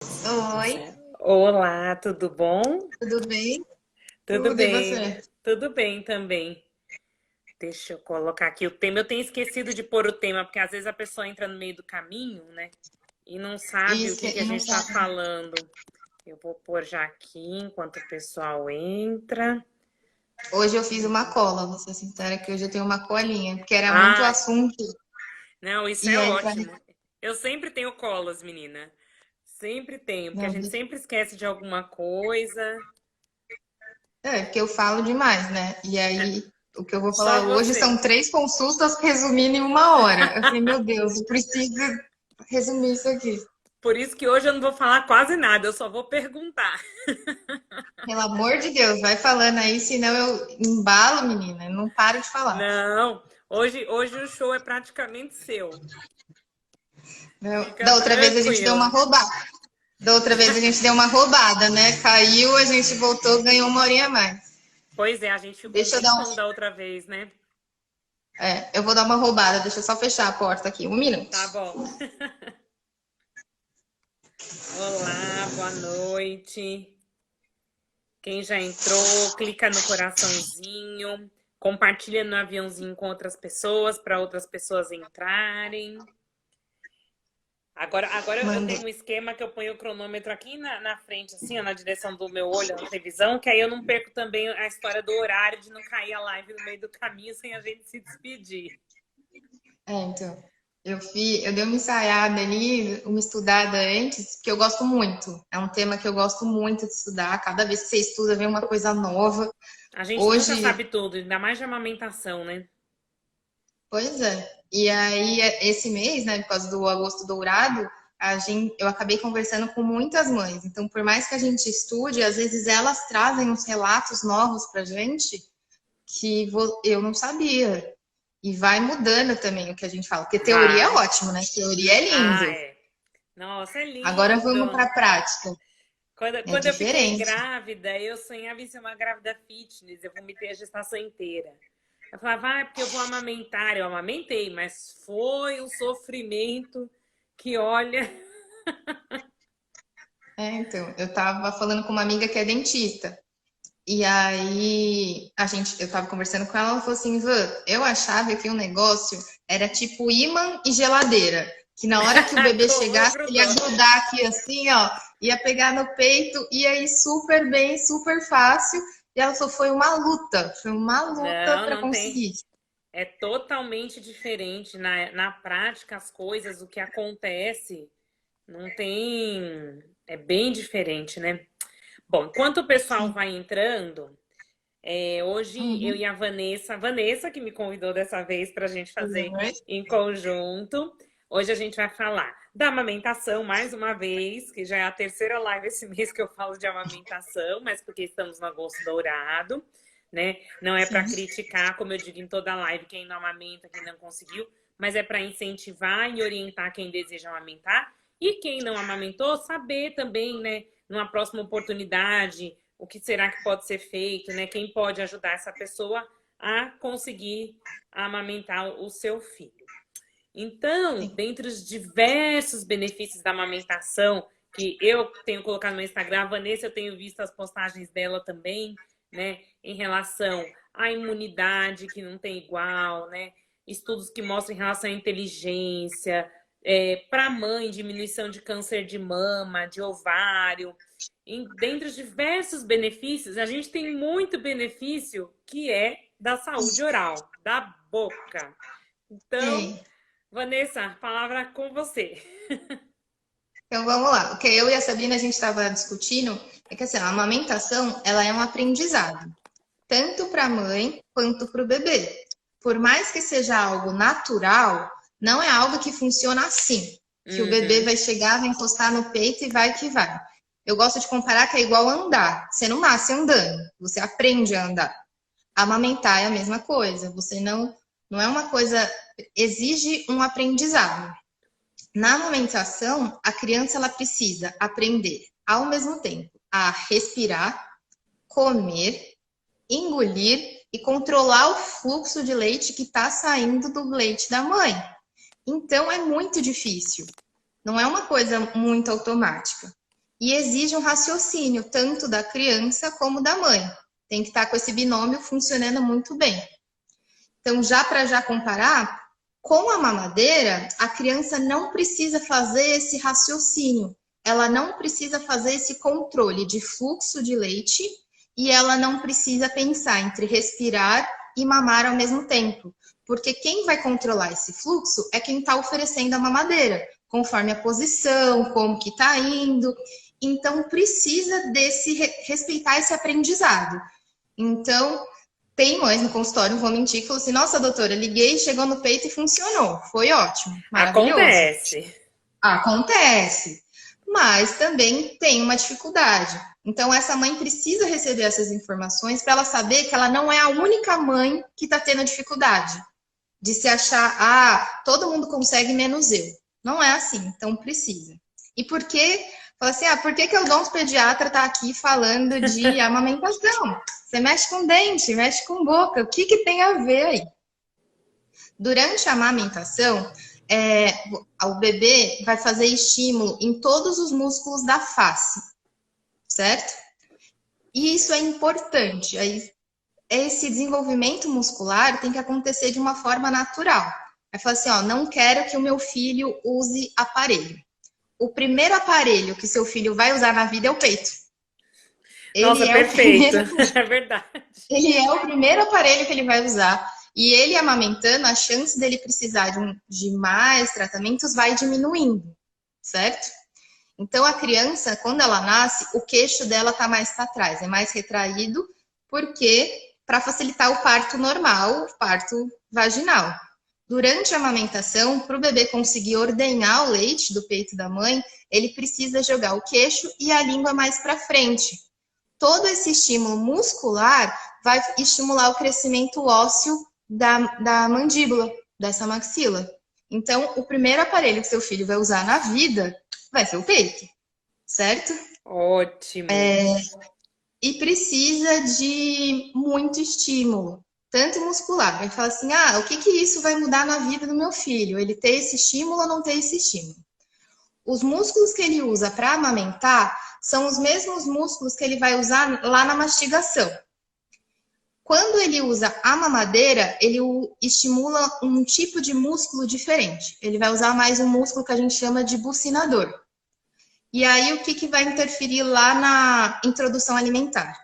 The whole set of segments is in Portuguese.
Oi, Olá, tudo bom? tudo bem? Tudo Tudo, e bem, você? tudo bem também. Deixa eu colocar aqui o tema. Eu tenho esquecido de pôr o tema, porque às vezes a pessoa entra no meio do caminho, né? E não sabe o Isso, que que a e não gente está sabe. falando. Eu vou pôr já aqui enquanto o pessoal entra. Hoje eu fiz uma cola, vou ser sincera que hoje eu tenho uma colinha, porque era muito Ai, assunto, não, isso e é aí ótimo. Eu sempre tenho colas, menina. Sempre tenho, porque a não, gente sempre esquece de alguma coisa. porque eu falo demais, né? E aí o que eu vou Só falar hoje você. são 3 consultas resumindo em 1 hora. Eu falei, meu Deus, eu preciso resumir isso aqui. Por isso que hoje eu não vou falar quase nada, eu só vou perguntar. Pelo amor de Deus, vai falando aí, senão eu embalo, menina, eu não paro de falar. Não, hoje o show é praticamente seu. Fica Da outra vez a gente deu uma tranquila. roubada. Da outra vez a gente deu uma roubada, né? Caiu, a gente voltou, ganhou 1 horinha a mais. Pois é, a gente ficou um Deixa eu dar um. tempão da outra vez, né? Eu vou dar uma roubada, deixa eu só fechar a porta aqui. 1 minuto. Tá bom. Olá, boa noite. Quem já entrou, clica no coraçãozinho, compartilha no aviãozinho com outras pessoas para outras pessoas entrarem. Agora eu Mandei. tenho um esquema que eu ponho o cronômetro aqui na frente, assim, ó, na direção do meu olho, na televisão, que aí eu não perco também a história do horário de não cair a live no meio do caminho sem a gente se despedir. Então. Eu dei uma ensaiada ali, uma estudada antes, porque eu gosto muito. É um tema que eu gosto muito de estudar. Cada vez que você estuda, vem uma coisa nova. A gente nunca Hoje, sabe tudo, ainda mais de amamentação, né? pois é. E aí, esse mês, né, por causa do Agosto Dourado, eu acabei conversando com muitas mães. Então, por mais que a gente estude, às vezes elas trazem uns relatos novos pra gente que eu não sabia. E vai mudando também o que a gente fala. Porque teoria é Vai. ótimo, né? Teoria é Ah, lindo. é. Nossa, é Agora vamos para lindo. a prática. Quando, É quando eu fiquei diferente. grávida, eu sonhava em ser uma grávida fitness, eu vomitei a gestação inteira. Eu falava, ah, é porque eu vou amamentar. Eu amamentei, mas foi um sofrimento que, olha, Então, eu tava falando com uma amiga que é dentista. E aí, eu tava conversando com ela falou assim, Ivan, eu achava que o negócio era tipo ímã e geladeira. Que na hora que o bebê colou, chegasse, ele ia grudou. grudar aqui assim, ó, ia pegar no peito, ia ir super bem, super fácil. E ela falou, foi uma luta Não, para não tem. conseguir. É totalmente diferente. Na prática, as coisas, o que acontece, não tem. É bem diferente, né? Bom, enquanto o pessoal Sim. vai entrando, hoje eu Uhum. e a Vanessa que me convidou dessa vez para a gente fazer Uhum. em conjunto. Hoje a gente vai falar da amamentação mais uma vez, que já é a terceira live esse mês que eu falo de amamentação, mas porque estamos no agosto dourado, né? Não é para Sim. criticar, como eu digo em toda live, quem não amamenta, quem não conseguiu, mas é para incentivar e orientar quem deseja amamentar e quem não amamentou, saber também, né, numa próxima oportunidade, o que será que pode ser feito, né? Quem pode ajudar essa pessoa a conseguir amamentar o seu filho. Então, Sim. dentre os diversos benefícios da amamentação que eu tenho colocado no Instagram, a Vanessa, eu tenho visto as postagens dela também, né, em relação à imunidade, que não tem igual, né, estudos que mostram em relação à inteligência, para a mãe, diminuição de câncer de mama, de ovário. Dentre os diversos benefícios, a gente tem muito benefício que é da saúde oral, da boca. Então, Sim. Vanessa, a palavra é com você. Então vamos lá. O que eu e a Sabrina a gente estava discutindo é que assim, a amamentação ela é um aprendizado, tanto para a mãe quanto para o bebê. Por mais que seja algo natural, não é algo que funciona assim, que o bebê Uhum. vai chegar, vai encostar no peito e vai que vai. Eu gosto de comparar que é igual andar. Você não nasce andando, você aprende a andar. Amamentar é a mesma coisa. Você não é uma coisa, exige um aprendizado. Na amamentação, a criança ela precisa aprender ao mesmo tempo a respirar, comer, engolir e controlar o fluxo de leite que está saindo do leite da mãe. Então é muito difícil. Não é uma coisa muito automática. e exige um raciocínio, tanto da criança como da mãe. Tem que estar com esse binômio funcionando muito bem. Então, já comparar, com a mamadeira, a criança não precisa fazer esse raciocínio, ela não precisa fazer esse controle de fluxo de leite e ela não precisa pensar entre respirar e mamar ao mesmo tempo. Porque quem vai controlar esse fluxo é quem está oferecendo a mamadeira, conforme a posição, como que está indo. Então, precisa respeitar esse aprendizado. Então, tem mães no consultório, não vou mentir, que falam assim, nossa, doutora, liguei, chegou no peito e funcionou. Foi ótimo, maravilhoso. Acontece. Mas também tem uma dificuldade. Então, essa mãe precisa receber essas informações para ela saber que ela não é a única mãe que está tendo dificuldade. De se achar, todo mundo consegue, menos eu. Não é assim, então precisa. E por que? Fala assim, por que o odontopediatra está aqui falando de amamentação? Você mexe com dente, mexe com boca, o que tem a ver aí? Durante a amamentação, o bebê vai fazer estímulo em todos os músculos da face, certo? E isso é importante. Esse desenvolvimento muscular tem que acontecer de uma forma natural. Vai falar assim, não quero que o meu filho use aparelho. O primeiro aparelho que seu filho vai usar na vida é o peito. Nossa, perfeito. É verdade. Ele é o primeiro aparelho que ele vai usar. E ele amamentando, a chance dele precisar de mais tratamentos vai diminuindo, certo? Então, a criança, quando ela nasce, o queixo dela está mais para trás, é mais retraído, porque para facilitar o parto normal, o parto vaginal. Durante a amamentação, para o bebê conseguir ordenhar o leite do peito da mãe, ele precisa jogar o queixo e a língua mais para frente. Todo esse estímulo muscular vai estimular o crescimento ósseo da mandíbula, dessa maxila. Então, o primeiro aparelho que seu filho vai usar na vida vai ser o peito, certo? Ótimo. E precisa de muito estímulo, tanto muscular. Vai falar assim, o que isso vai mudar na vida do meu filho? Ele ter esse estímulo ou não ter esse estímulo? Os músculos que ele usa para amamentar são os mesmos músculos que ele vai usar lá na mastigação. Quando ele usa a mamadeira, ele estimula um tipo de músculo diferente. Ele vai usar mais um músculo que a gente chama de bucinador. E aí, o que vai interferir lá na introdução alimentar?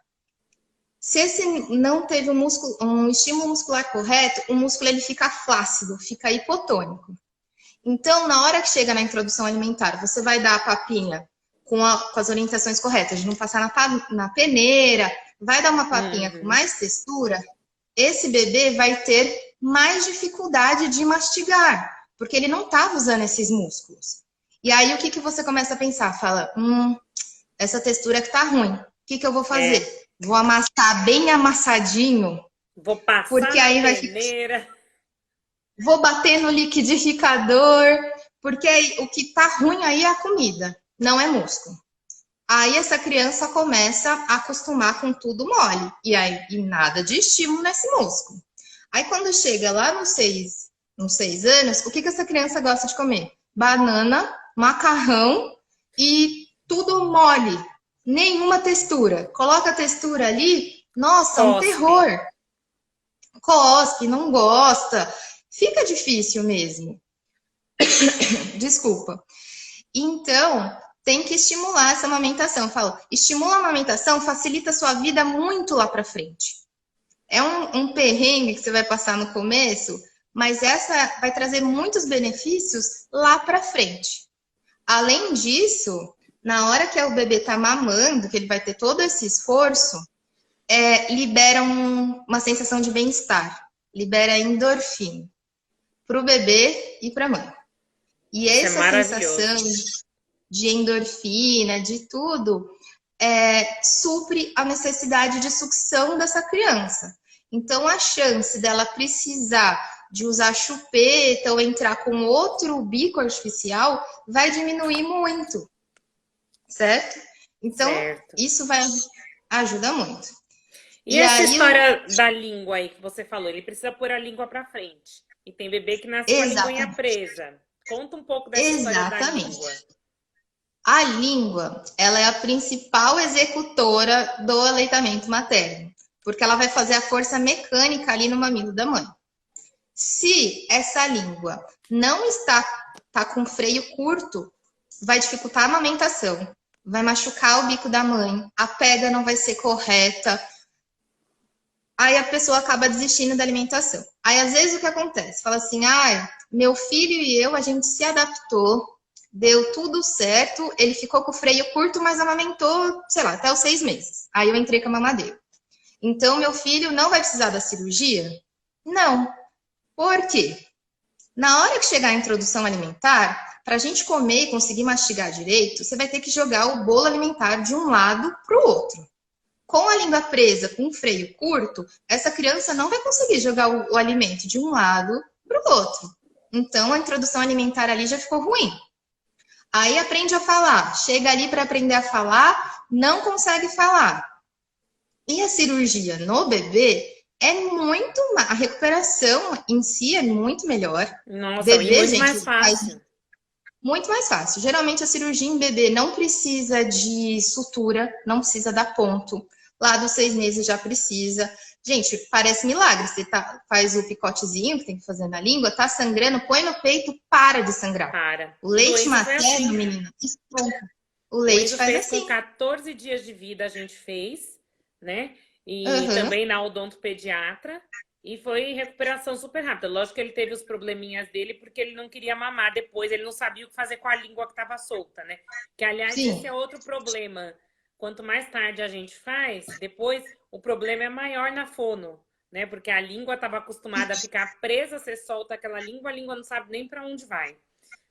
Se esse não teve um estímulo muscular correto, o músculo ele fica flácido, fica hipotônico. Então, na hora que chega na introdução alimentar, você vai dar a papinha com as orientações corretas, de não passar na peneira, vai dar uma papinha com mais textura, esse bebê vai ter mais dificuldade de mastigar, porque ele não estava usando esses músculos. E aí, o que você começa a pensar? Fala, essa textura que tá ruim, o que eu vou fazer? Vou amassar bem amassadinho. Vou passar porque aí na peneira. Vou bater no liquidificador, porque aí, o que tá ruim aí é a comida, não é músculo. Aí essa criança começa a acostumar com tudo mole. E nada de estímulo nesse músculo. Aí quando chega lá nos 6 anos, o que essa criança gosta de comer? Banana, macarrão e tudo mole. Nenhuma textura. Coloca a textura ali, nossa, um terror. Cospe, não gosta. Fica difícil mesmo. Desculpa. Então, tem que estimular essa amamentação. Eu falo, estimula a amamentação, facilita a sua vida muito lá para frente. É um perrengue que você vai passar no começo, mas essa vai trazer muitos benefícios lá para frente. Além disso, na hora que o bebê está mamando, que ele vai ter todo esse esforço, libera uma sensação de bem-estar, libera endorfina para o bebê e para a mãe. E essa sensação de endorfina, de tudo, supre a necessidade de sucção dessa criança. Então, a chance dela precisar de usar chupeta ou entrar com outro bico artificial vai diminuir muito, certo? Então, isso vai ajudar muito. E essa história da língua aí que você falou, ele precisa pôr a língua para frente. E tem bebê que nasce com a linguinha presa. Conta um pouco dessa história da língua. A língua, ela é a principal executora do aleitamento materno, porque ela vai fazer a força mecânica ali no mamilo da mãe. Se essa língua não tá com freio curto, vai dificultar a amamentação, vai machucar o bico da mãe, a pega não vai ser correta, aí a pessoa acaba desistindo da alimentação. Aí, às vezes, o que acontece? Fala assim, meu filho e eu, a gente se adaptou, deu tudo certo, ele ficou com o freio curto, mas amamentou, sei lá, até os 6 meses. Aí eu entrei com a mamadeira. Então, meu filho não vai precisar da cirurgia? Não. Por quê? Na hora que chegar a introdução alimentar, para a gente comer e conseguir mastigar direito, você vai ter que jogar o bolo alimentar de um lado para o outro. Com a língua presa, com o freio curto, essa criança não vai conseguir jogar o alimento de um lado para o outro. Então, a introdução alimentar ali já ficou ruim. Aí aprende a falar. Chega ali para aprender a falar, não consegue falar. E a cirurgia no bebê é muito... A recuperação em si é muito melhor. Nossa, bebê, muito gente, mais fácil. Muito mais fácil. Geralmente a cirurgia em bebê não precisa de sutura, não precisa dar ponto. Lá dos 6 meses já precisa. Gente, parece milagre. Você faz o picotezinho que tem que fazer na língua, tá sangrando, põe no peito, para de sangrar. Para. O leite materno, assim, menina, esponca. O leite faz assim. Com 14 dias de vida a gente fez, né? E também na odontopediatra. E foi recuperação super rápida. Lógico que ele teve os probleminhas dele porque ele não queria mamar depois. Ele não sabia o que fazer com a língua que estava solta, né? Que, aliás, sim, esse é outro problema. Quanto mais tarde a gente faz, depois o problema é maior na fono, né? Porque a língua estava acostumada a ficar presa, você solta aquela língua, a língua não sabe nem para onde vai,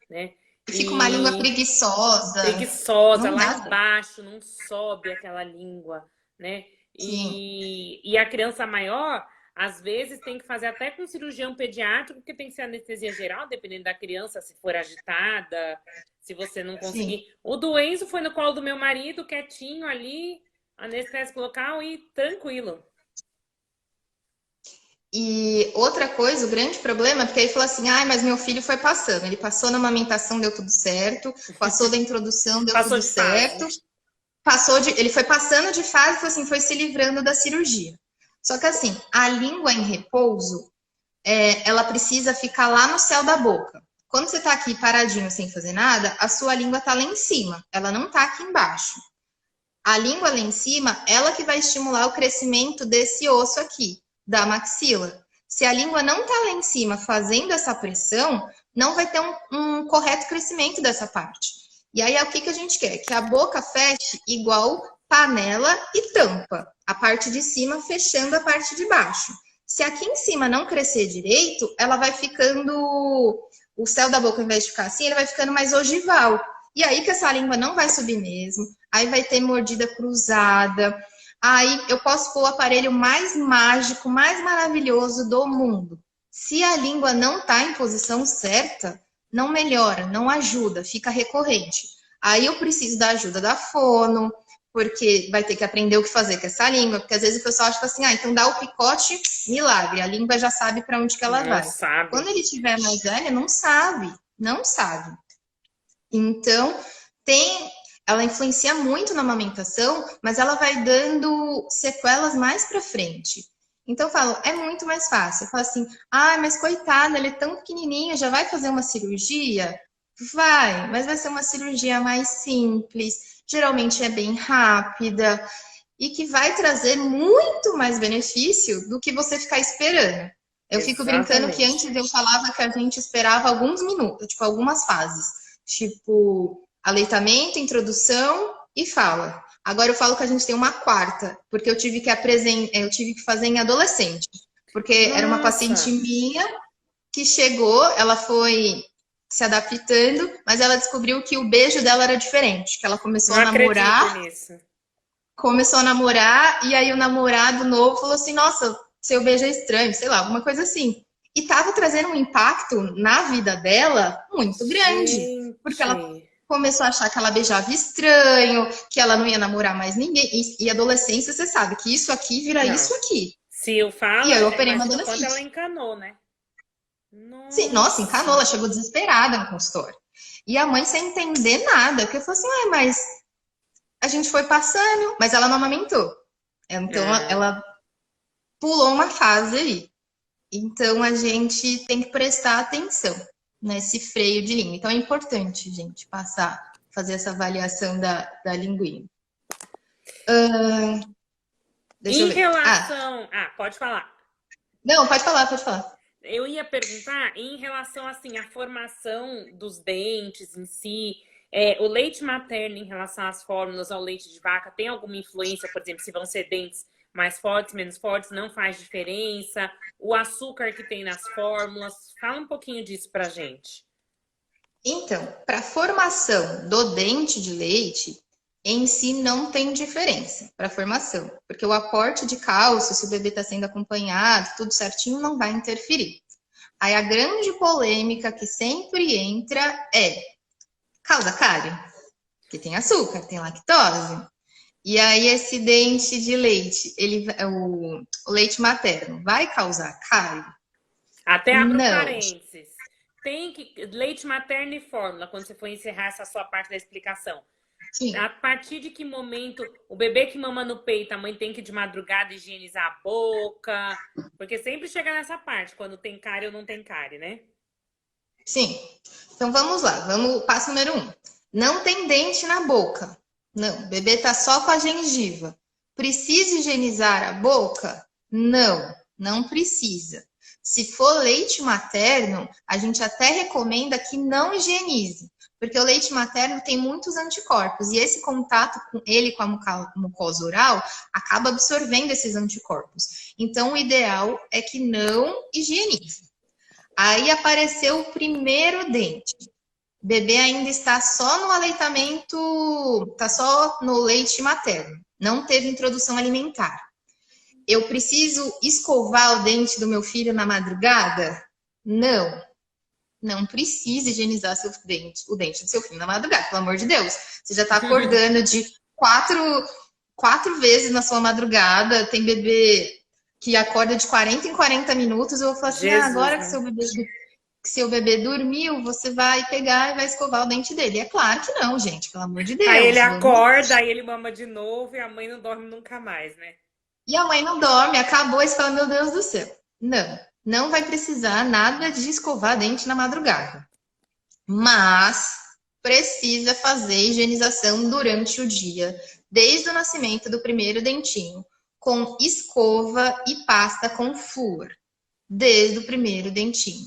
né? Fica uma língua preguiçosa. Preguiçosa, lá embaixo, não sobe aquela língua, né? E a criança maior, às vezes, tem que fazer até com cirurgião pediátrico, porque tem que ser anestesia geral, dependendo da criança, se for agitada, se você não conseguir. Sim. O do Enzo foi no colo do meu marido, quietinho ali, anestésico local e tranquilo. E outra coisa, o grande problema é porque ele falou assim, mas meu filho foi passando. Ele passou na amamentação, deu tudo certo. Passou da introdução, deu tudo certo. Ele foi passando de fase, assim, foi se livrando da cirurgia. Só que assim, a língua em repouso, ela precisa ficar lá no céu da boca. Quando você tá aqui paradinho sem fazer nada, a sua língua tá lá em cima, ela não tá aqui embaixo. A língua lá em cima, ela que vai estimular o crescimento desse osso aqui, da maxila. Se a língua não tá lá em cima fazendo essa pressão, não vai ter um correto crescimento dessa parte. E aí, o que a gente quer? Que a boca feche igual panela e tampa. A parte de cima fechando a parte de baixo. Se aqui em cima não crescer direito, ela vai ficando... O céu da boca, ao invés de ficar assim, ele vai ficando mais ogival. E aí que essa língua não vai subir mesmo. Aí vai ter mordida cruzada. Aí eu posso pôr o aparelho mais mágico, mais maravilhoso do mundo. Se a língua não está em posição certa, não melhora, não ajuda, fica recorrente. Aí eu preciso da ajuda da fono, porque vai ter que aprender o que fazer com essa língua, porque às vezes o pessoal acha assim, então dá o picote, milagre, a língua já sabe para onde que ela vai. Sabe. Quando ele estiver mais velho, não sabe. Então, ela influencia muito na amamentação, mas ela vai dando sequelas mais para frente. Então eu falo, é muito mais fácil. Eu falo assim, mas coitada, ele é tão pequenininho, já vai fazer uma cirurgia? Vai, mas vai ser uma cirurgia mais simples, geralmente é bem rápida e que vai trazer muito mais benefício do que você ficar esperando. Eu fico brincando que antes eu falava que a gente esperava alguns minutos, tipo, algumas fases. Tipo, aleitamento, introdução e fala. Agora eu falo que a gente tem uma quarta, porque eu tive que fazer em adolescente. Porque era uma paciente minha que chegou, ela foi se adaptando, mas ela descobriu que o beijo dela era diferente, que ela começou a namorar. Começou a namorar, e aí o namorado novo falou assim, nossa, seu beijo é estranho, sei lá, alguma coisa assim. E tava trazendo um impacto na vida dela muito grande. Porque ela começou a achar que ela beijava estranho, que ela não ia namorar mais ninguém. E adolescência, você sabe que isso aqui vira isso aqui. Se eu falo, e eu operei uma adolescente. Ela encanou, né? Sim, nossa, encanou, ela chegou desesperada no consultório. E a mãe sem entender nada, porque falou assim, mas a gente foi passando, mas ela não amamentou. Então, ela pulou uma fase aí. Então, a gente tem que prestar atenção nesse freio de língua. Então, é importante, gente, fazer essa avaliação da linguinha. Deixa eu Em ver. relação... pode falar. Não, pode falar, pode falar. Eu ia perguntar em relação, assim, à formação dos dentes em si. O leite materno em relação às fórmulas ao leite de vaca tem alguma influência? Por exemplo, se vão ser dentes mais fortes, menos fortes, não faz diferença? O açúcar que tem nas fórmulas, fala um pouquinho disso pra gente. Então, para a formação do dente de leite, em si não tem diferença para a formação, porque o aporte de cálcio, se o bebê está sendo acompanhado, tudo certinho, não vai interferir. Aí a grande polêmica que sempre entra é, causa cárie? Porque tem açúcar, tem lactose. E aí esse dente de leite, o leite materno, vai causar cárie? Até abro Não. parênteses. Tem que leite materno e fórmula, quando você for encerrar essa sua parte da explicação. Sim. A partir de que momento o bebê que mama no peito, a mãe tem que de madrugada higienizar a boca? Porque sempre chega nessa parte, quando tem cárie ou não tem cárie, né? Sim. Então vamos lá, passo número 1. Não tem dente na boca. Não, o bebê tá só com a gengiva. Precisa higienizar a boca? Não, não precisa. Se for leite materno, a gente até recomenda que não higienize, porque o leite materno tem muitos anticorpos e esse contato com a mucosa oral acaba absorvendo esses anticorpos. Então, o ideal é que não higienize. Aí apareceu o primeiro dente. O bebê ainda está só no aleitamento, está só no leite materno, não teve introdução alimentar. Eu preciso escovar o dente do meu filho na madrugada? Não. Não precisa higienizar o dente do seu filho na madrugada, pelo amor de Deus. Você já está acordando de quatro vezes na sua madrugada. Tem bebê que acorda de 40 em 40 minutos. Eu vou falar assim, agora que seu bebê dormiu, você vai pegar e vai escovar o dente dele. É claro que não, gente, pelo amor de Deus. Aí ele acorda, aí ele mama de novo e a mãe não dorme nunca mais, né? E a mãe não dorme, acabou e fala, meu Deus do céu. Não vai precisar nada de escovar dente na madrugada. Mas precisa fazer higienização durante o dia, desde o nascimento do primeiro dentinho, com escova e pasta com flúor, desde o primeiro dentinho.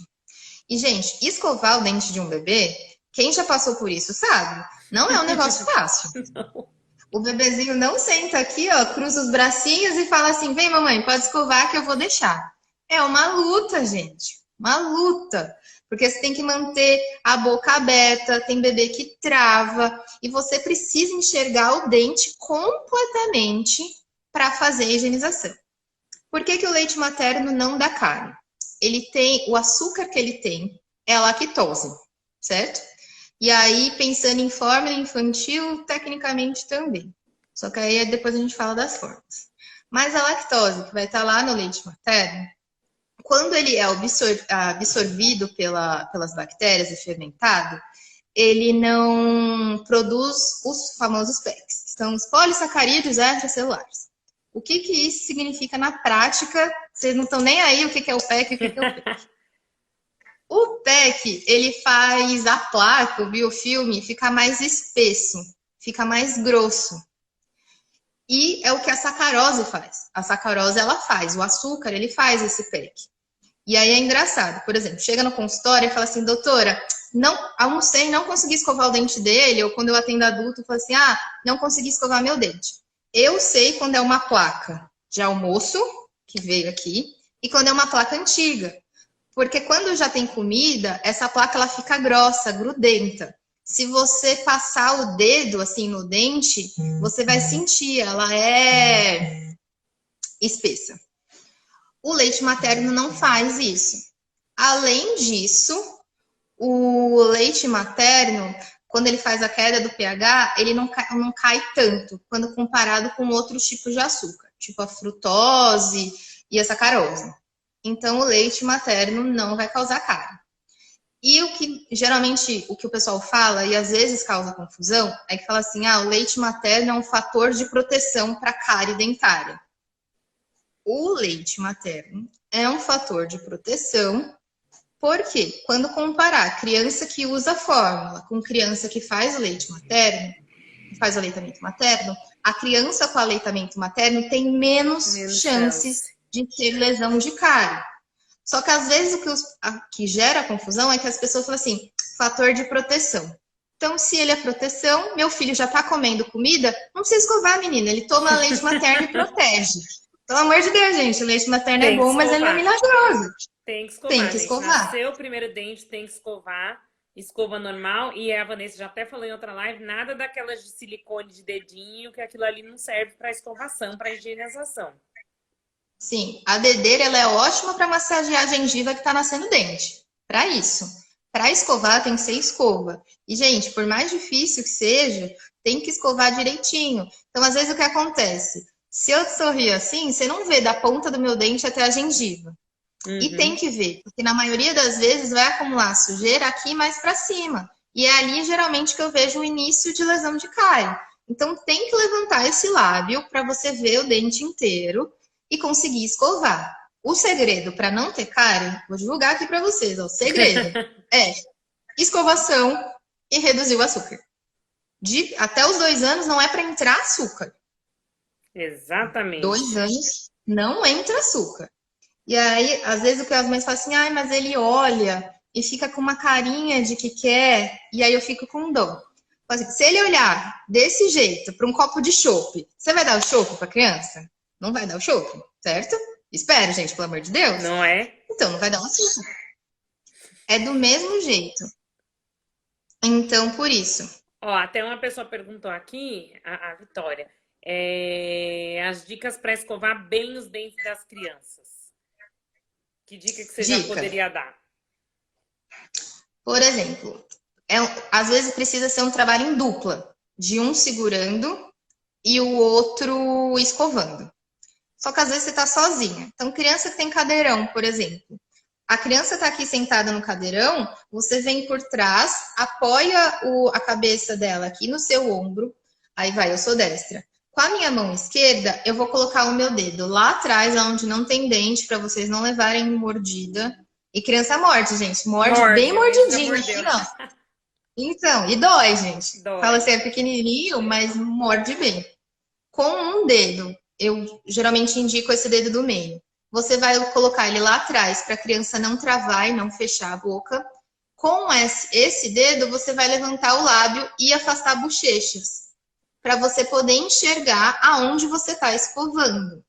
E, gente, escovar o dente de um bebê, quem já passou por isso sabe, não é um negócio fácil. Não. O bebezinho não senta aqui, ó, cruza os bracinhos e fala assim, vem mamãe, pode escovar que eu vou deixar. É uma luta, gente, uma luta. Porque você tem que manter a boca aberta, tem bebê que trava, e você precisa enxergar o dente completamente para fazer a higienização. Por que o leite materno não dá cárie? O açúcar que ele tem é a lactose, certo? E aí, pensando em fórmula infantil, tecnicamente também. Só que aí depois a gente fala das fórmulas. Mas a lactose, que vai estar lá no leite materno, quando ele é absorvido pelas bactérias e fermentado, ele não produz os famosos PECs, que são os polissacarídeos extracelulares. O que isso significa na prática? Vocês não estão nem aí o que é o PEC e o que é o PEC. O PEC, ele faz a placa, o biofilme, ficar mais espesso, fica mais grosso. E é o que a sacarose faz. A sacarose, ela faz. O açúcar, ele faz esse PEC. E aí é engraçado. Por exemplo, chega no consultório e fala assim, doutora, não almocei, não consegui escovar o dente dele. Ou quando eu atendo adulto, eu falo assim, não consegui escovar meu dente. Eu sei quando é uma placa de almoço, que veio aqui, e quando é uma placa antiga. Porque quando já tem comida, essa placa ela fica grossa, grudenta. Se você passar o dedo assim no dente, você vai sentir, ela é espessa. O leite materno não faz isso. Além disso, o leite materno, quando ele faz a queda do pH, ele não cai tanto quando comparado com outros tipos de açúcar, tipo a frutose e a sacarose. Então, o leite materno não vai causar cárie. E o que geralmente o que o pessoal fala e às vezes causa confusão é que fala assim: o leite materno é um fator de proteção para cárie dentária. O leite materno é um fator de proteção, porque quando comparar criança que usa fórmula com criança que faz o leite materno, faz o aleitamento materno, a criança com aleitamento materno tem menos chances de ter lesão de cárie. Só que às vezes que gera confusão é que as pessoas falam assim, fator de proteção. Então, se ele é proteção, meu filho já tá comendo comida, não precisa escovar, menina. Ele toma leite materno e protege. Pelo amor de Deus, gente, o leite materno é bom, mas ele não é milagroso. Tem que escovar, tem que escovar. Nasceu o primeiro dente, tem que escovar. Escova normal. E a Vanessa já até falou em outra live, nada daquelas de silicone de dedinho, que aquilo ali não serve para escovação, para higienização. Sim, a dedeira ela é ótima para massagear a gengiva que está nascendo dente. Para isso. Para escovar, tem que ser escova. E, gente, por mais difícil que seja, tem que escovar direitinho. Então, às vezes, o que acontece? Se eu sorrir assim, você não vê da ponta do meu dente até a gengiva. Uhum. E tem que ver, porque na maioria das vezes vai acumular sujeira aqui mais para cima. E é ali, geralmente, que eu vejo o início de lesão de cárie. Então, tem que levantar esse lábio para você ver o dente inteiro e conseguir escovar. O segredo para não ter cárie, vou divulgar aqui para vocês, o segredo é escovação e reduzir o açúcar. Até os 2 anos não é para entrar açúcar. Exatamente. 2 anos não entra açúcar. E aí, às vezes, o que as mães falam assim, mas ele olha e fica com uma carinha de que quer, e aí eu fico com dó. Assim, se ele olhar desse jeito para um copo de chopp, você vai dar o chopp para a criança? Não vai dar o chopp, certo? Espero, gente, pelo amor de Deus. Não é? Então, não vai dar um açúcar. É do mesmo jeito. Então, por isso. Ó, até uma pessoa perguntou aqui, a Vitória, as dicas para escovar bem os dentes das crianças. Que dica que você já poderia dar? Por exemplo, às vezes precisa ser um trabalho em dupla, de um segurando e o outro escovando. Só que às vezes você está sozinha. Então, criança que tem cadeirão, por exemplo. A criança está aqui sentada no cadeirão, você vem por trás, apoia a cabeça dela aqui no seu ombro. Aí vai, eu sou destra. Com a minha mão esquerda, eu vou colocar o meu dedo lá atrás, onde não tem dente, para vocês não levarem mordida. E criança morde, gente. Morde bem mordidinho aqui, não. Então, e dói, gente. Dói. Fala assim, é pequenininho, mas morde bem. Com um dedo, eu geralmente indico esse dedo do meio. Você vai colocar ele lá atrás para a criança não travar e não fechar a boca. Com esse dedo, você vai levantar o lábio e afastar bochechas, para você poder enxergar aonde você está escovando.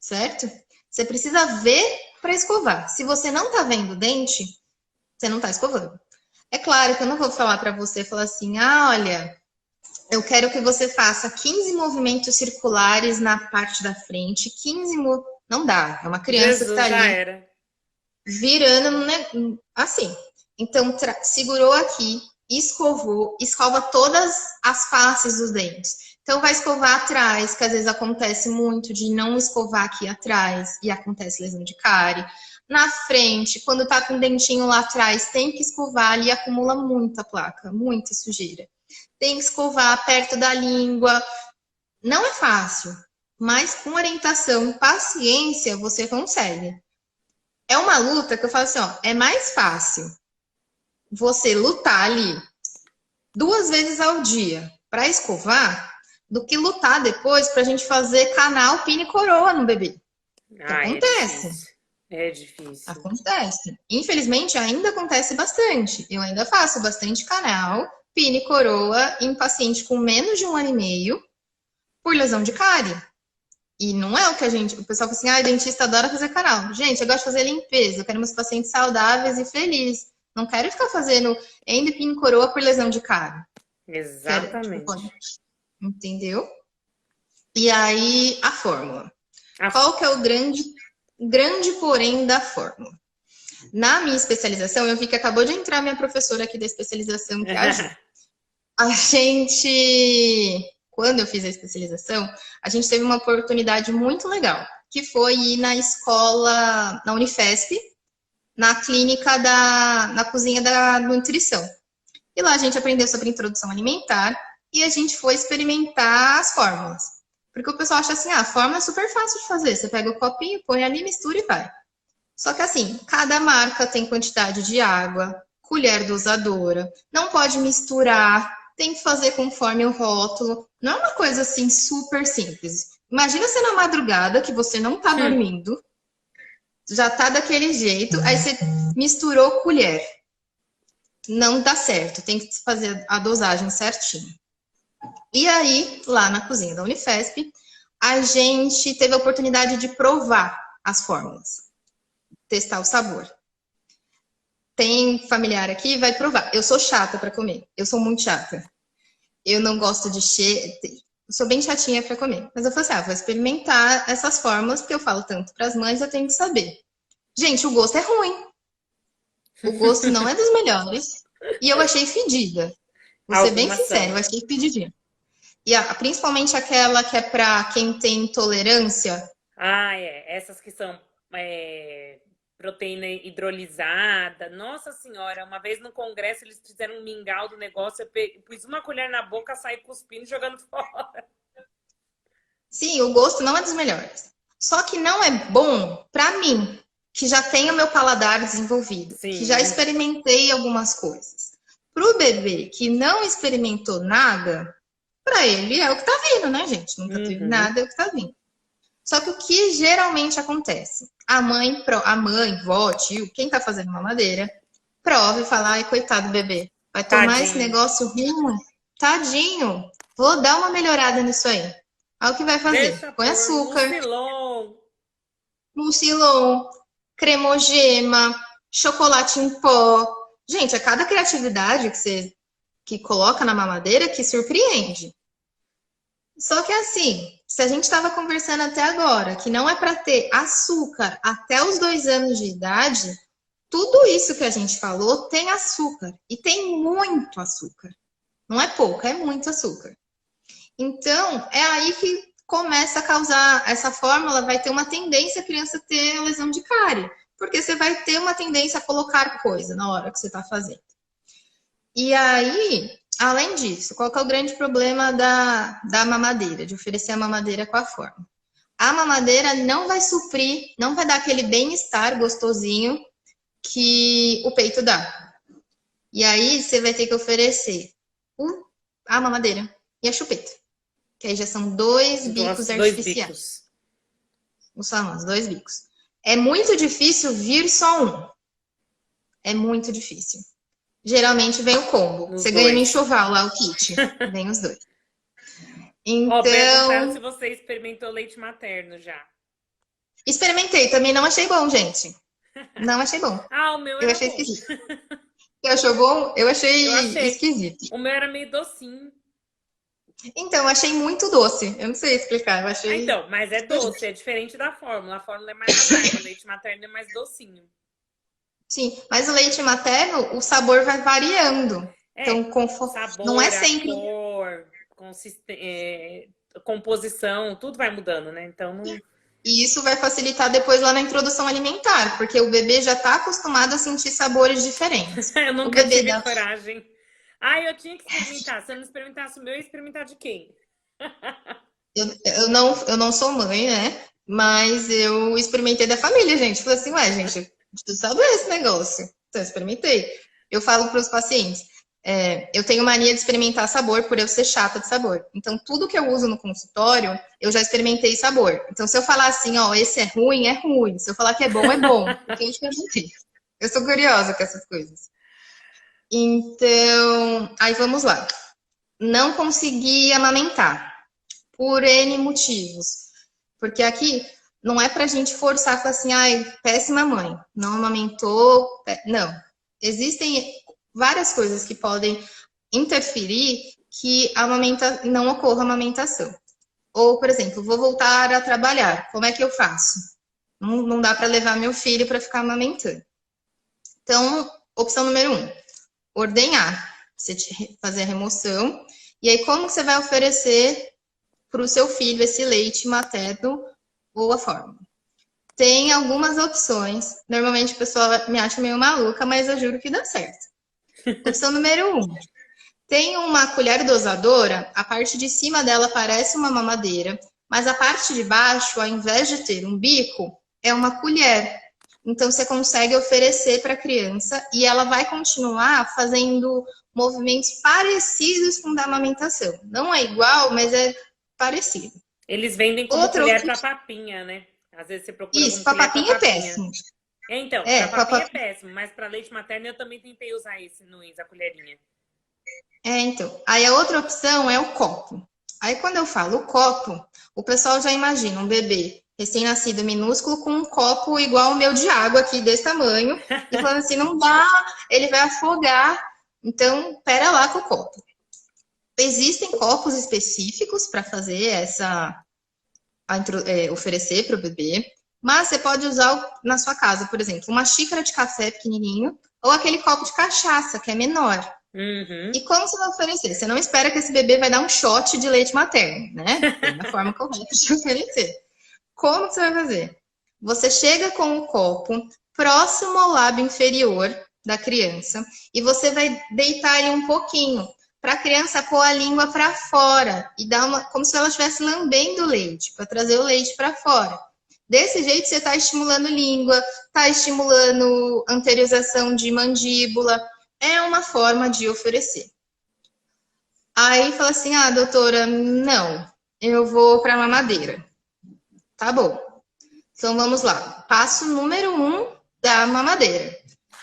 Certo? Você precisa ver para escovar. Se você não está vendo o dente, você não está escovando. É claro que eu não vou falar para você, falar assim, olha, eu quero que você faça 15 movimentos circulares na parte da frente, 15 não dá, é uma criança que tá ali virando assim. Então, segurou aqui, escovou, escova todas as faces dos dentes. Então, vai escovar atrás, que às vezes acontece muito de não escovar aqui atrás e acontece lesão de cárie. Na frente, quando tá com o dentinho lá atrás, tem que escovar, ali acumula muita placa, muita sujeira. Tem que escovar perto da língua. Não é fácil, mas com orientação e paciência você consegue. É uma luta que eu falo assim, é mais fácil você lutar ali 2 vezes ao dia para escovar do que lutar depois pra gente fazer canal pine coroa no bebê. Acontece. É difícil. Acontece. Infelizmente, ainda acontece bastante. Eu ainda faço bastante canal pine coroa em paciente com menos de 1 ano e meio por lesão de cárie. E não é o que o pessoal fala assim, dentista adora fazer canal. Gente, eu gosto de fazer limpeza, eu quero meus pacientes saudáveis e felizes. Não quero ficar fazendo endo e pine coroa por lesão de cárie. Exatamente. Entendeu? E aí, a fórmula. Qual que é o grande porém da fórmula? Na minha especialização, eu vi que acabou de entrar minha professora aqui da especialização, que é a Ju. A gente, quando eu fiz a especialização, a gente teve uma oportunidade muito legal, que foi ir na escola, na Unifesp, na clínica na cozinha da nutrição. E lá a gente aprendeu sobre introdução alimentar e a gente foi experimentar as fórmulas. Porque o pessoal acha assim, a fórmula é super fácil de fazer. Você pega o copinho, põe ali, mistura e vai. Só que assim, cada marca tem quantidade de água, colher dosadora, não pode misturar, tem que fazer conforme o rótulo. Não é uma coisa assim super simples. Imagina você na madrugada, que você não tá dormindo, já tá daquele jeito, aí você misturou colher. Não dá certo, tem que fazer a dosagem certinho. E aí, lá na cozinha da Unifesp, a gente teve a oportunidade de provar as fórmulas, testar o sabor. Tem familiar aqui, vai provar. Eu sou chata para comer, eu sou muito chata. Eu não gosto de sou bem chatinha para comer. Mas eu falei assim, vou experimentar essas fórmulas, porque eu falo tanto para as mães, eu tenho que saber. Gente, o gosto é ruim. O gosto não é dos melhores. E eu achei fedida. Vou ser bem sincera, eu achei fedidinha. E principalmente aquela que é para quem tem intolerância. Essas que são proteína hidrolisada. Nossa senhora, uma vez no congresso eles fizeram um mingau do negócio, eu pus uma colher na boca, saí cuspindo e jogando fora. Sim, o gosto não é dos melhores. Só que não é bom para mim, que já tenho meu paladar desenvolvido, sim, que já experimentei algumas coisas. Para o bebê que não experimentou nada, para ele é o que tá vindo, né, gente? Nunca teve nada, é o que tá vindo. Só que o que geralmente acontece? A mãe, vó, tio, quem tá fazendo mamadeira, prova e fala, ai, coitado do bebê, vai tomar esse negócio ruim, tadinho, vou dar uma melhorada nisso aí. Aí o que vai fazer? Põe açúcar, mucilon, cremogema, chocolate em pó. Gente, é cada criatividade que você coloca na mamadeira que surpreende. Só que assim, se a gente estava conversando até agora, que não é para ter açúcar até os 2 anos de idade, tudo isso que a gente falou tem açúcar. E tem muito açúcar. Não é pouco, é muito açúcar. Então, é aí que começa a causar, essa fórmula vai ter uma tendência a criança ter lesão de cárie. Porque você vai ter uma tendência a colocar coisa na hora que você está fazendo. E aí, além disso, qual que é o grande problema da mamadeira, de oferecer a mamadeira com a fórmula? A mamadeira não vai suprir, não vai dar aquele bem-estar gostosinho que o peito dá. E aí, você vai ter que oferecer a mamadeira e a chupeta. Que aí já são 2 bicos artificiais. Os famosos 2 bicos. É muito difícil vir só um. É muito difícil. Geralmente vem o combo. Você ganha no enxoval lá, o kit. Vem os 2. Então... perguntaram se você experimentou leite materno já. Experimentei. Também não achei bom, gente. Não achei bom. O meu eu achei bom. Esquisito. Você achou bom? Eu achei esquisito. O meu era meio docinho. Então, eu achei muito doce. Eu não sei explicar. Eu achei... Então, mas é doce. É diferente da fórmula. A fórmula é mais amarga. O leite materno é mais docinho. Sim, mas o leite materno, o sabor vai variando. Então, sabor, não é sempre... cor, composição, tudo vai mudando, né? Então, não... E isso vai facilitar depois lá na introdução alimentar, porque o bebê já está acostumado a sentir sabores diferentes. Eu nunca tive coragem. Eu tinha que experimentar. Se eu não experimentasse o meu, eu ia experimentar de quem? Eu não sou mãe, né? Mas eu experimentei da família, gente. Falei assim, gente, tu sabe esse negócio? Então, eu experimentei. Eu falo para os pacientes, eu tenho mania de experimentar sabor por eu ser chata de sabor. Então, tudo que eu uso no consultório, eu já experimentei sabor. Então, se eu falar assim, esse é ruim, é ruim. Se eu falar que é bom, é bom. Porque eu experimentei. Eu sou curiosa com essas coisas. Então, aí vamos lá. Não consegui amamentar. Por N motivos. Porque aqui não é pra gente forçar, falar assim, péssima mãe, não amamentou. Não. Existem várias coisas que podem interferir que não ocorra a amamentação. Ou, por exemplo, vou voltar a trabalhar. Como é que eu faço? Não dá para levar meu filho para ficar amamentando. Então, opção número 1, ordenhar. Você fazer a remoção. E aí, como você vai oferecer para o seu filho esse leite materno ou a fórmula? Tem algumas opções. Normalmente o pessoal me acha meio maluca, mas eu juro que dá certo. Opção número 1. Tem uma colher dosadora, a parte de cima dela parece uma mamadeira, mas a parte de baixo, ao invés de ter um bico, é uma colher. Então você consegue oferecer para a criança e ela vai continuar fazendo movimentos parecidos com o da amamentação. Não é igual, mas é parecido. Eles vendem como colher para papinha, né? Às vezes você procura Isso, como para colher papinha para é papinha. péssimo. Então, para papinha é péssimo, mas para leite materno eu também tentei usar esse no a colherinha. Então. Aí a outra opção é o copo. Aí quando eu falo copo, o pessoal já imagina um bebê recém-nascido minúsculo com um copo igual o meu de água aqui desse tamanho e falando assim, não dá, ele vai afogar. Então, pera lá com o copo. Existem copos específicos para fazer oferecer para o bebê, mas você pode usar na sua casa, por exemplo, uma xícara de café pequenininho ou aquele copo de cachaça, que é menor. Uhum. E como você vai oferecer? Você não espera que esse bebê vai dar um shot de leite materno, né? Tem a forma correta de oferecer. Como que você vai fazer? Você chega com o copo próximo ao lábio inferior da criança e você vai deitar ele um pouquinho para a criança pôr a língua para fora e dar como se ela estivesse lambendo o leite, para trazer o leite para fora. Desse jeito você está estimulando língua, está estimulando anteriorização de mandíbula. É uma forma de oferecer. Aí fala assim, doutora, não, eu vou para mamadeira. Tá bom. Então vamos lá. Passo número 1 da mamadeira.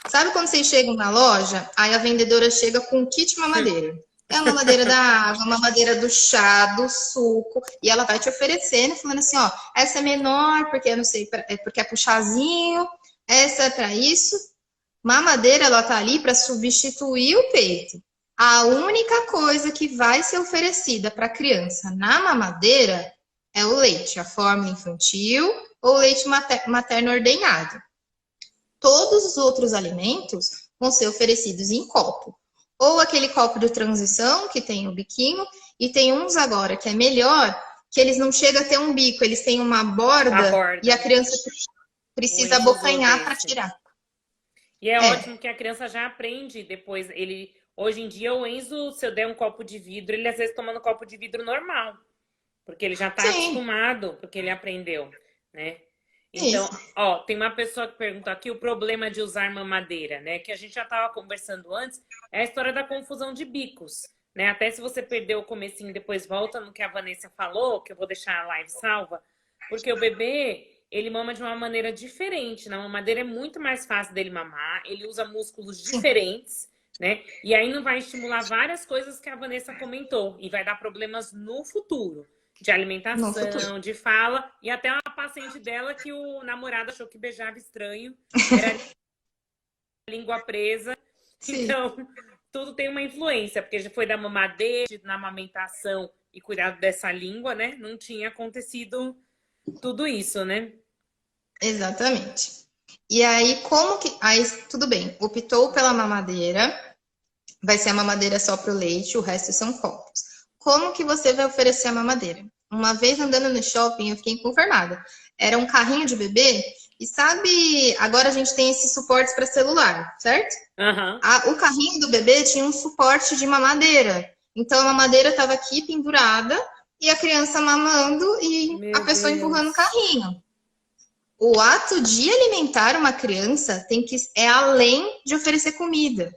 Sabe quando vocês chegam na loja, aí a vendedora chega com um kit mamadeira. É a mamadeira da água, a mamadeira do chá, do suco, e ela vai te oferecendo, falando assim, essa é menor, porque eu não sei, porque é pro chazinho, essa é para isso. Mamadeira, ela tá ali para substituir o peito. A única coisa que vai ser oferecida para a criança na mamadeira é o leite, a fórmula infantil ou leite materno ordenhado. Todos os outros alimentos vão ser oferecidos em copo. Ou aquele copo de transição, que tem o biquinho, e tem uns agora que é melhor, que eles não chegam a ter um bico, eles têm uma borda. E a criança precisa abocanhar para tirar. E é ótimo que a criança já aprende depois. Hoje em dia, o Enzo, se eu der um copo de vidro, ele às vezes toma no copo de vidro normal. Porque ele já está acostumado, porque ele aprendeu, né? Então, tem uma pessoa que perguntou aqui o problema de usar mamadeira, né? Que a gente já estava conversando antes, é a história da confusão de bicos, né? Até se você perdeu o comecinho, depois volta no que a Vanessa falou, que eu vou deixar a live salva, porque o bebê, ele mama de uma maneira diferente. Na mamadeira é muito mais fácil dele mamar, ele usa músculos diferentes, né? E aí não vai estimular várias coisas que a Vanessa comentou e vai dar problemas no futuro. De alimentação, de fala, e até uma paciente dela que o namorado achou que beijava estranho, era língua presa. Sim. Então, tudo tem uma influência, porque já foi da mamadeira, na amamentação e cuidado dessa língua, né? Não tinha acontecido tudo isso, né? Exatamente. E aí, Aí, tudo bem, optou pela mamadeira, vai ser a mamadeira só para o leite, o resto são copos. Como que você vai oferecer a mamadeira? Uma vez andando no shopping, eu fiquei inconformada. Era um carrinho de bebê e sabe, agora a gente tem esses suportes para celular, certo? Uhum. O carrinho do bebê tinha um suporte de mamadeira. Então a mamadeira estava aqui pendurada e a criança mamando e a pessoa empurrando o carrinho. O ato de alimentar uma criança é além de oferecer comida.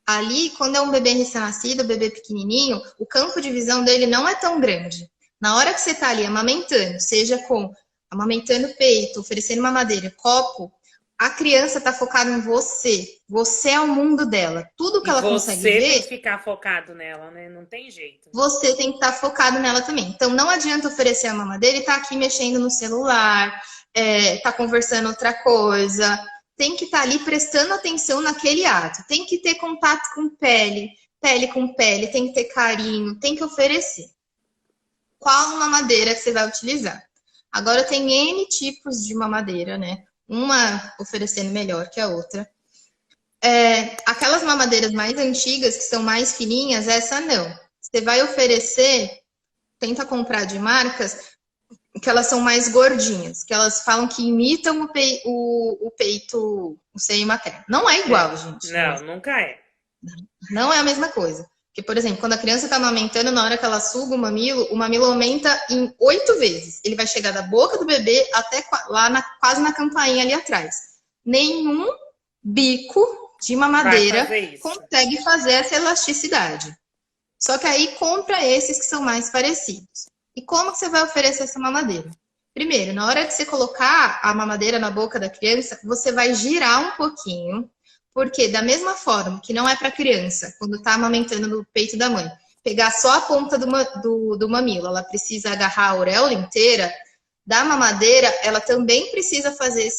Ali, quando é um bebê recém-nascido, bebê pequenininho, o campo de visão dele não é tão grande. Na hora que você está ali amamentando, seja amamentando o peito, oferecendo mamadeira, copo, a criança está focada em você. Você é o mundo dela. Tudo que ela consegue ver... Você tem que ficar focado nela, né? Não tem jeito. Você tem que estar focado nela também. Então, não adianta oferecer a mamadeira e estar aqui mexendo no celular, tá conversando outra coisa... Tem que estar ali prestando atenção naquele ato. Tem que ter contato com pele, pele com pele, tem que ter carinho, tem que oferecer. Qual mamadeira que você vai utilizar? Agora tem N tipos de mamadeira, né? Uma oferecendo melhor que a outra. Aquelas mamadeiras mais antigas, que são mais fininhas, essa não. Você vai oferecer, tenta comprar de marcas que elas são mais gordinhas, que elas falam que imitam o peito, o seio materno. Não é igual, gente. Não, nunca é. Não é a mesma coisa. Porque, por exemplo, quando a criança está amamentando, na hora que ela suga o mamilo aumenta em 8 vezes. Ele vai chegar da boca do bebê até lá quase na campainha ali atrás. Nenhum bico de mamadeira consegue fazer essa elasticidade. Só que aí compra esses que são mais parecidos. E como que você vai oferecer essa mamadeira? Primeiro, na hora que você colocar a mamadeira na boca da criança, você vai girar um pouquinho. Porque da mesma forma que não é para criança, quando está amamentando no peito da mãe, pegar só a ponta do mamilo, ela precisa agarrar a auréola inteira, da mamadeira, ela também precisa fazer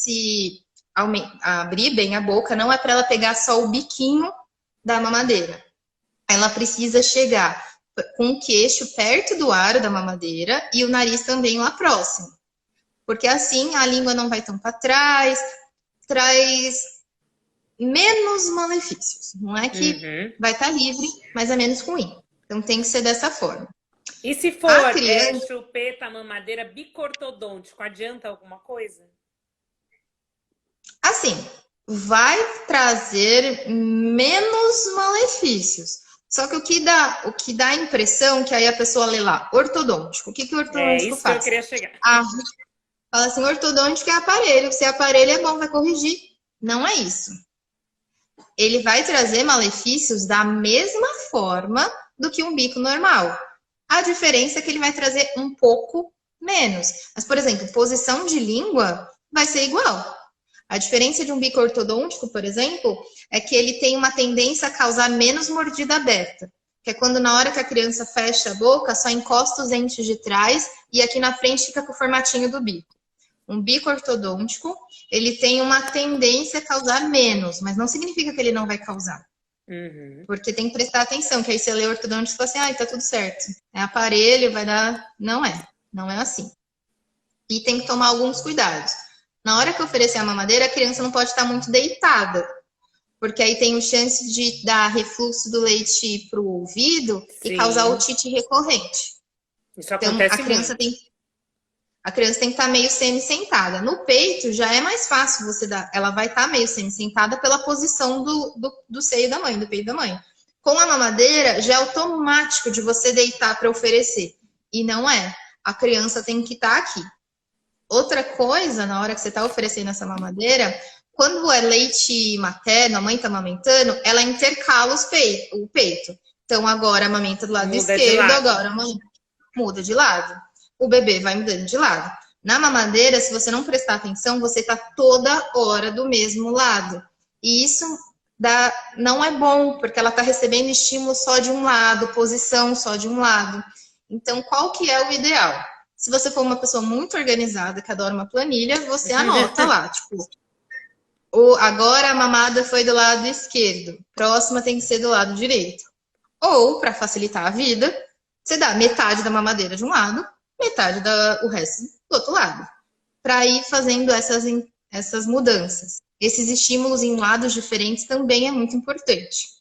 abrir bem a boca, não é para ela pegar só o biquinho da mamadeira. Ela precisa chegar com o queixo perto do aro da mamadeira e o nariz também lá próximo. Porque assim a língua não vai tão para trás, traz menos malefícios. Não é que vai estar livre, mas é menos ruim. Então tem que ser dessa forma. E se for chupeta, mamadeira bicortodôntico, adianta alguma coisa? Assim, vai trazer menos malefícios. Só que o que dá a impressão que aí a pessoa lê lá, ortodôntico. O que o ortodôntico faz? É isso que eu queria chegar. Fala assim, ortodôntico é aparelho. Se aparelho é bom, vai corrigir. Não é isso. Ele vai trazer malefícios da mesma forma do que um bico normal. A diferença é que ele vai trazer um pouco menos. Mas, por exemplo, posição de língua vai ser igual. A diferença de um bico ortodôntico, por exemplo, é que ele tem uma tendência a causar menos mordida aberta. Que é quando na hora que a criança fecha a boca, só encosta os dentes de trás e aqui na frente fica com o formatinho do bico. Um bico ortodôntico, ele tem uma tendência a causar menos, mas não significa que ele não vai causar. Porque tem que prestar atenção, que aí você lê ortodôntico e fala assim, tá tudo certo. É aparelho, vai dar... Não é assim. E tem que tomar alguns cuidados. Na hora que oferecer a mamadeira, a criança não pode estar muito deitada, porque aí tem chance de dar refluxo do leite pro ouvido e causar otite recorrente. Isso acontece a criança muito. A criança tem que estar meio semi-sentada. No peito já é mais fácil você dar. Ela vai estar meio semi-sentada pela posição do seio da mãe, do peito da mãe. Com a mamadeira, já é automático de você deitar para oferecer. E não é. A criança tem que estar aqui. Outra coisa, na hora que você está oferecendo essa mamadeira, quando é leite materno, a mãe está amamentando, ela intercala o peito. Então, agora amamenta do lado esquerdo, agora muda de lado. O bebê vai mudando de lado. Na mamadeira, se você não prestar atenção, você está toda hora do mesmo lado. E isso não é bom, porque ela está recebendo estímulo só de um lado, posição só de um lado. Então, qual que é o ideal? Se você for uma pessoa muito organizada, que adora uma planilha, você anota lá, tipo, agora a mamada foi do lado esquerdo, próxima tem que ser do lado direito. Ou, para facilitar a vida, você dá metade da mamadeira de um lado, metade o resto do outro lado, para ir fazendo essas mudanças. Esses estímulos em lados diferentes também é muito importante.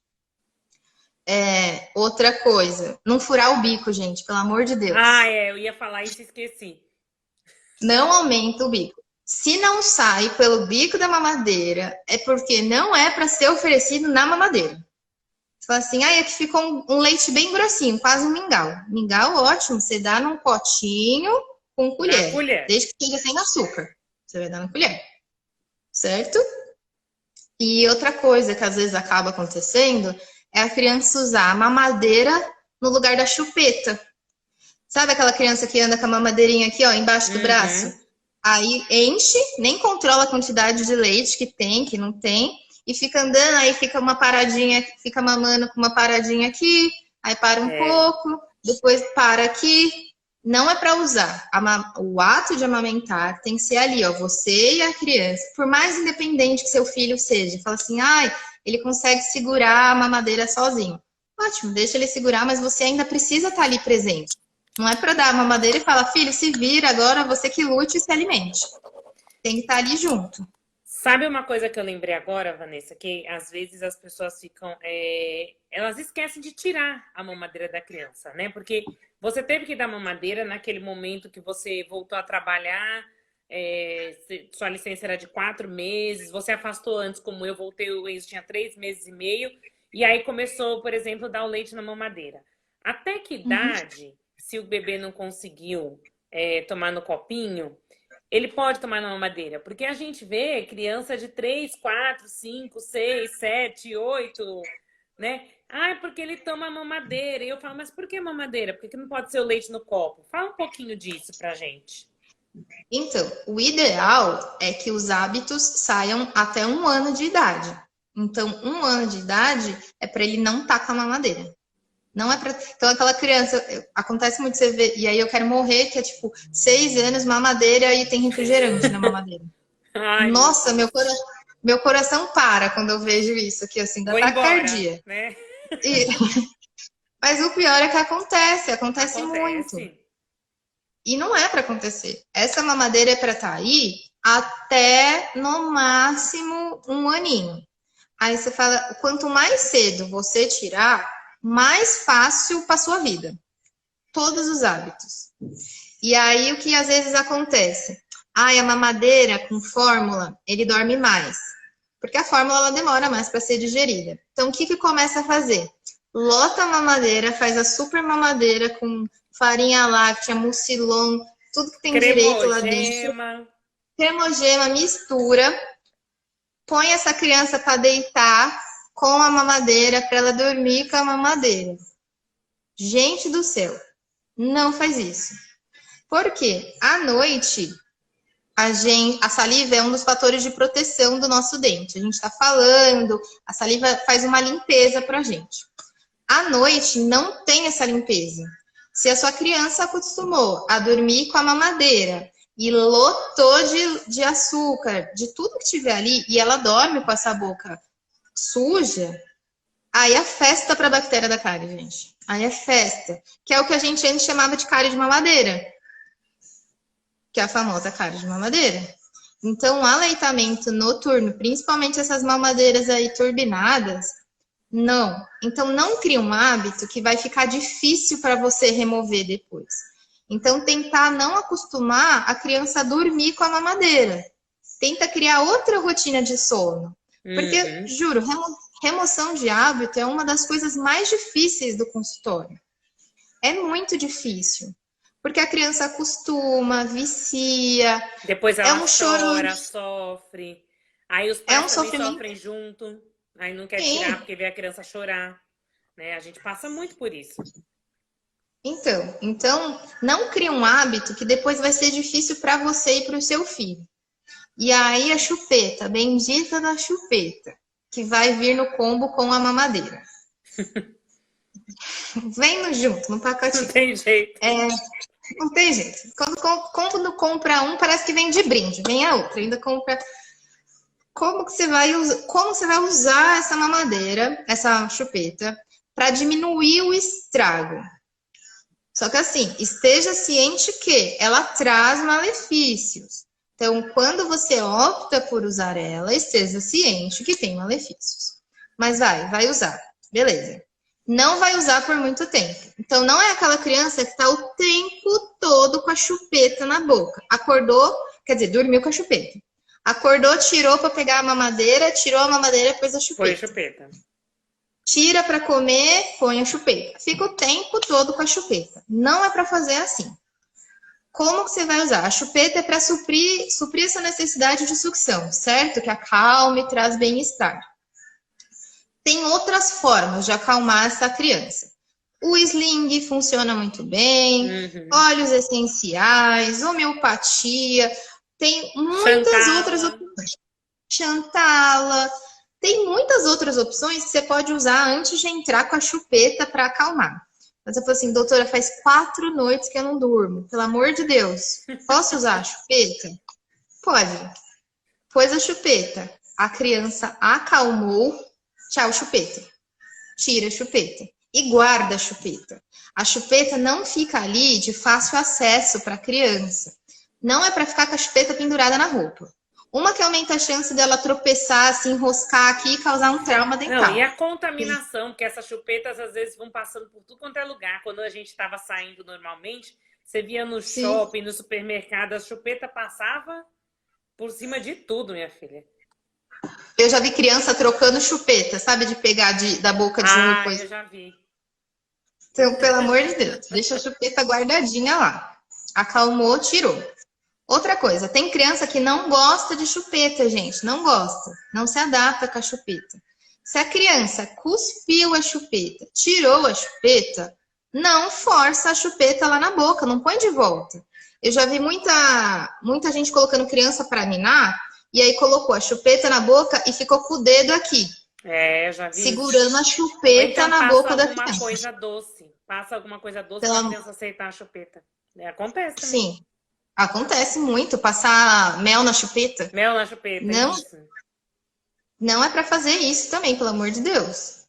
Outra coisa, não furar o bico, gente, pelo amor de Deus. Eu ia falar isso e esqueci. Não aumenta o bico. Se não sai pelo bico da mamadeira, é porque não é para ser oferecido na mamadeira. Você fala assim, aqui ficou um leite bem grossinho, quase um mingau. Mingau, ótimo, você dá num potinho com colher. Desde que seja sem açúcar. Você vai dar na colher. Certo? E outra coisa que às vezes acaba acontecendo é a criança usar a mamadeira no lugar da chupeta. Sabe aquela criança que anda com a mamadeirinha aqui, ó, embaixo do braço? Aí enche, nem controla a quantidade de leite que tem, que não tem, e fica andando, aí fica uma paradinha, fica mamando com uma paradinha aqui, aí para um pouco, depois para aqui. Não é para usar. O ato de amamentar tem que ser ali, ó, você e a criança. Por mais independente que seu filho seja, fala assim, ele consegue segurar a mamadeira sozinho. Ótimo, deixa ele segurar, mas você ainda precisa estar ali presente. Não é para dar a mamadeira e falar, filho, se vira agora, você que lute e se alimente. Tem que estar ali junto. Sabe uma coisa que eu lembrei agora, Vanessa? Que às vezes as pessoas ficam... elas esquecem de tirar a mamadeira da criança, né? Porque você teve que dar mamadeira naquele momento que você voltou a trabalhar, sua licença era de 4 meses, você afastou antes, como eu voltei, o Enzo tinha 3 meses e meio, e aí começou, por exemplo, dar o leite na mamadeira. Até que Uhum. idade, se o bebê não conseguiu tomar no copinho, ele pode tomar na mamadeira? Porque a gente vê criança de 3, 4, 5, 6, 7, 8, né? Ah, porque ele toma mamadeira. E eu falo, mas por que mamadeira? Por que não pode ser o leite no copo? Fala um pouquinho disso pra gente. Então, o ideal é que os hábitos saiam até 1 ano de idade. Então, 1 ano de idade é para ele não estar com a mamadeira. Não é para. Então, aquela criança, acontece muito você ver, e aí eu quero morrer, que é tipo 6 anos, mamadeira e tem refrigerante na mamadeira. Ai, Nossa, meu coração para quando eu vejo isso aqui, assim, dá vou embora, taquicardia. né? E... Mas o pior é que acontece muito. Acontece. E não é para acontecer. Essa mamadeira é para estar aí até no máximo 1 aninho. Aí você fala, quanto mais cedo você tirar, mais fácil para sua vida. Todos os hábitos. E aí o que às vezes acontece? A mamadeira com fórmula, ele dorme mais. Porque a fórmula ela demora mais para ser digerida. Então o que começa a fazer? Lota a mamadeira, faz a super mamadeira com farinha láctea, mucilon, tudo que tem direito lá dentro. Cremogema, mistura. Põe essa criança para deitar com a mamadeira, para ela dormir com a mamadeira. Gente do céu, não faz isso. Por quê? À noite, a saliva é um dos fatores de proteção do nosso dente. A gente está falando, a saliva faz uma limpeza para a gente. À noite, não tem essa limpeza. Se a sua criança acostumou a dormir com a mamadeira e lotou de açúcar, de tudo que tiver ali, e ela dorme com essa boca suja, aí é festa para a bactéria da cárie, gente. Aí é festa. Que é o que a gente antes chamava de cárie de mamadeira. Que é a famosa cárie de mamadeira. Então, o aleitamento noturno, principalmente essas mamadeiras aí turbinadas, não. Então, não cria um hábito que vai ficar difícil para você remover depois. Então, tentar não acostumar a criança a dormir com a mamadeira. Tenta criar outra rotina de sono. Porque, juro, remoção de hábito é uma das coisas mais difíceis do consultório. É muito difícil. Porque a criança acostuma, vicia. Depois ela chora, sofre. Aí os pais também sofrem junto. Aí não quer tirar porque vê a criança chorar. Né? A gente passa muito por isso. Então, não cria um hábito que depois vai ser difícil para você e para o seu filho. E aí a chupeta, bendita da chupeta, que vai vir no combo com a mamadeira. Vem junto, no pacotinho. Não tem jeito. Não tem jeito. Quando compra um, parece que vem de brinde. Vem a outra, ainda compra... Como você vai usar essa mamadeira, essa chupeta, para diminuir o estrago? Só que assim, esteja ciente que ela traz malefícios. Então, quando você opta por usar ela, esteja ciente que tem malefícios. Mas vai usar. Beleza. Não vai usar por muito tempo. Então, não é aquela criança que está o tempo todo com a chupeta na boca. Acordou, quer dizer, dormiu com a chupeta. Acordou, tirou para pegar a mamadeira, tirou a mamadeira e pôs a chupeta. Põe a chupeta. Tira para comer, põe a chupeta. Fica o tempo todo com a chupeta. Não é para fazer assim. Como que você vai usar? A chupeta é para suprir essa necessidade de sucção, certo? Que acalma e traz bem-estar. Tem outras formas de acalmar essa criança. O sling funciona muito bem, óleos essenciais, homeopatia... Tem muitas outras opções. Chantala. Tem muitas outras opções que você pode usar antes de entrar com a chupeta para acalmar. Mas eu falo assim, doutora, faz 4 noites que eu não durmo. Pelo amor de Deus. Posso usar a chupeta? Pode. Pôs a chupeta. A criança acalmou. Tchau, chupeta. Tira a chupeta. E guarda a chupeta. A chupeta não fica ali de fácil acesso para a criança. Não é para ficar com a chupeta pendurada na roupa. Uma que aumenta a chance dela tropeçar, se enroscar aqui e causar um trauma dental. Não, e a contaminação, porque essas chupetas às vezes vão passando por tudo quanto é lugar. Quando a gente estava saindo normalmente, você via no shopping, no supermercado, a chupeta passava por cima de tudo, minha filha. Eu já vi criança trocando chupeta, sabe? De pegar da boca de um e depois. Eu já vi. Então, pelo amor de Deus, deixa a chupeta guardadinha lá. Acalmou, tirou. Outra coisa, tem criança que não gosta de chupeta, gente. Não gosta. Não se adapta com a chupeta. Se a criança cuspiu a chupeta, tirou a chupeta, não força a chupeta lá na boca, não põe de volta. Eu já vi muita gente colocando criança para ninar, e aí colocou a chupeta na boca e ficou com o dedo aqui. Já vi. Segurando a chupeta então, na boca da criança. Passa alguma coisa doce para a criança aceitar a chupeta. Acontece também. Sim. Acontece muito, passar mel na chupeta. Mel na chupeta, não é para fazer isso também, pelo amor de Deus.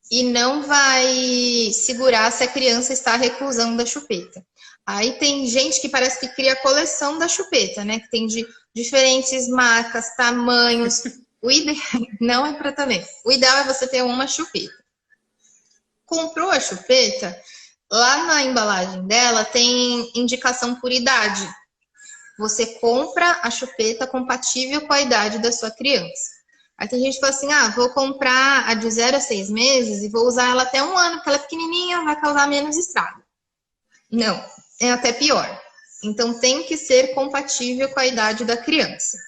E não vai segurar se a criança está recusando a chupeta. Aí tem gente que parece que cria coleção da chupeta, né? Que tem de diferentes marcas, tamanhos. O ideal não é para também. O ideal é você ter uma chupeta. Comprou a chupeta, lá na embalagem dela tem indicação por idade. Você compra a chupeta compatível com a idade da sua criança. Aí tem gente que fala assim, vou comprar a de 0 a 6 meses e vou usar ela até 1 ano, porque ela é pequenininha, vai causar menos estrago. Não, é até pior. Então tem que ser compatível com a idade da criança.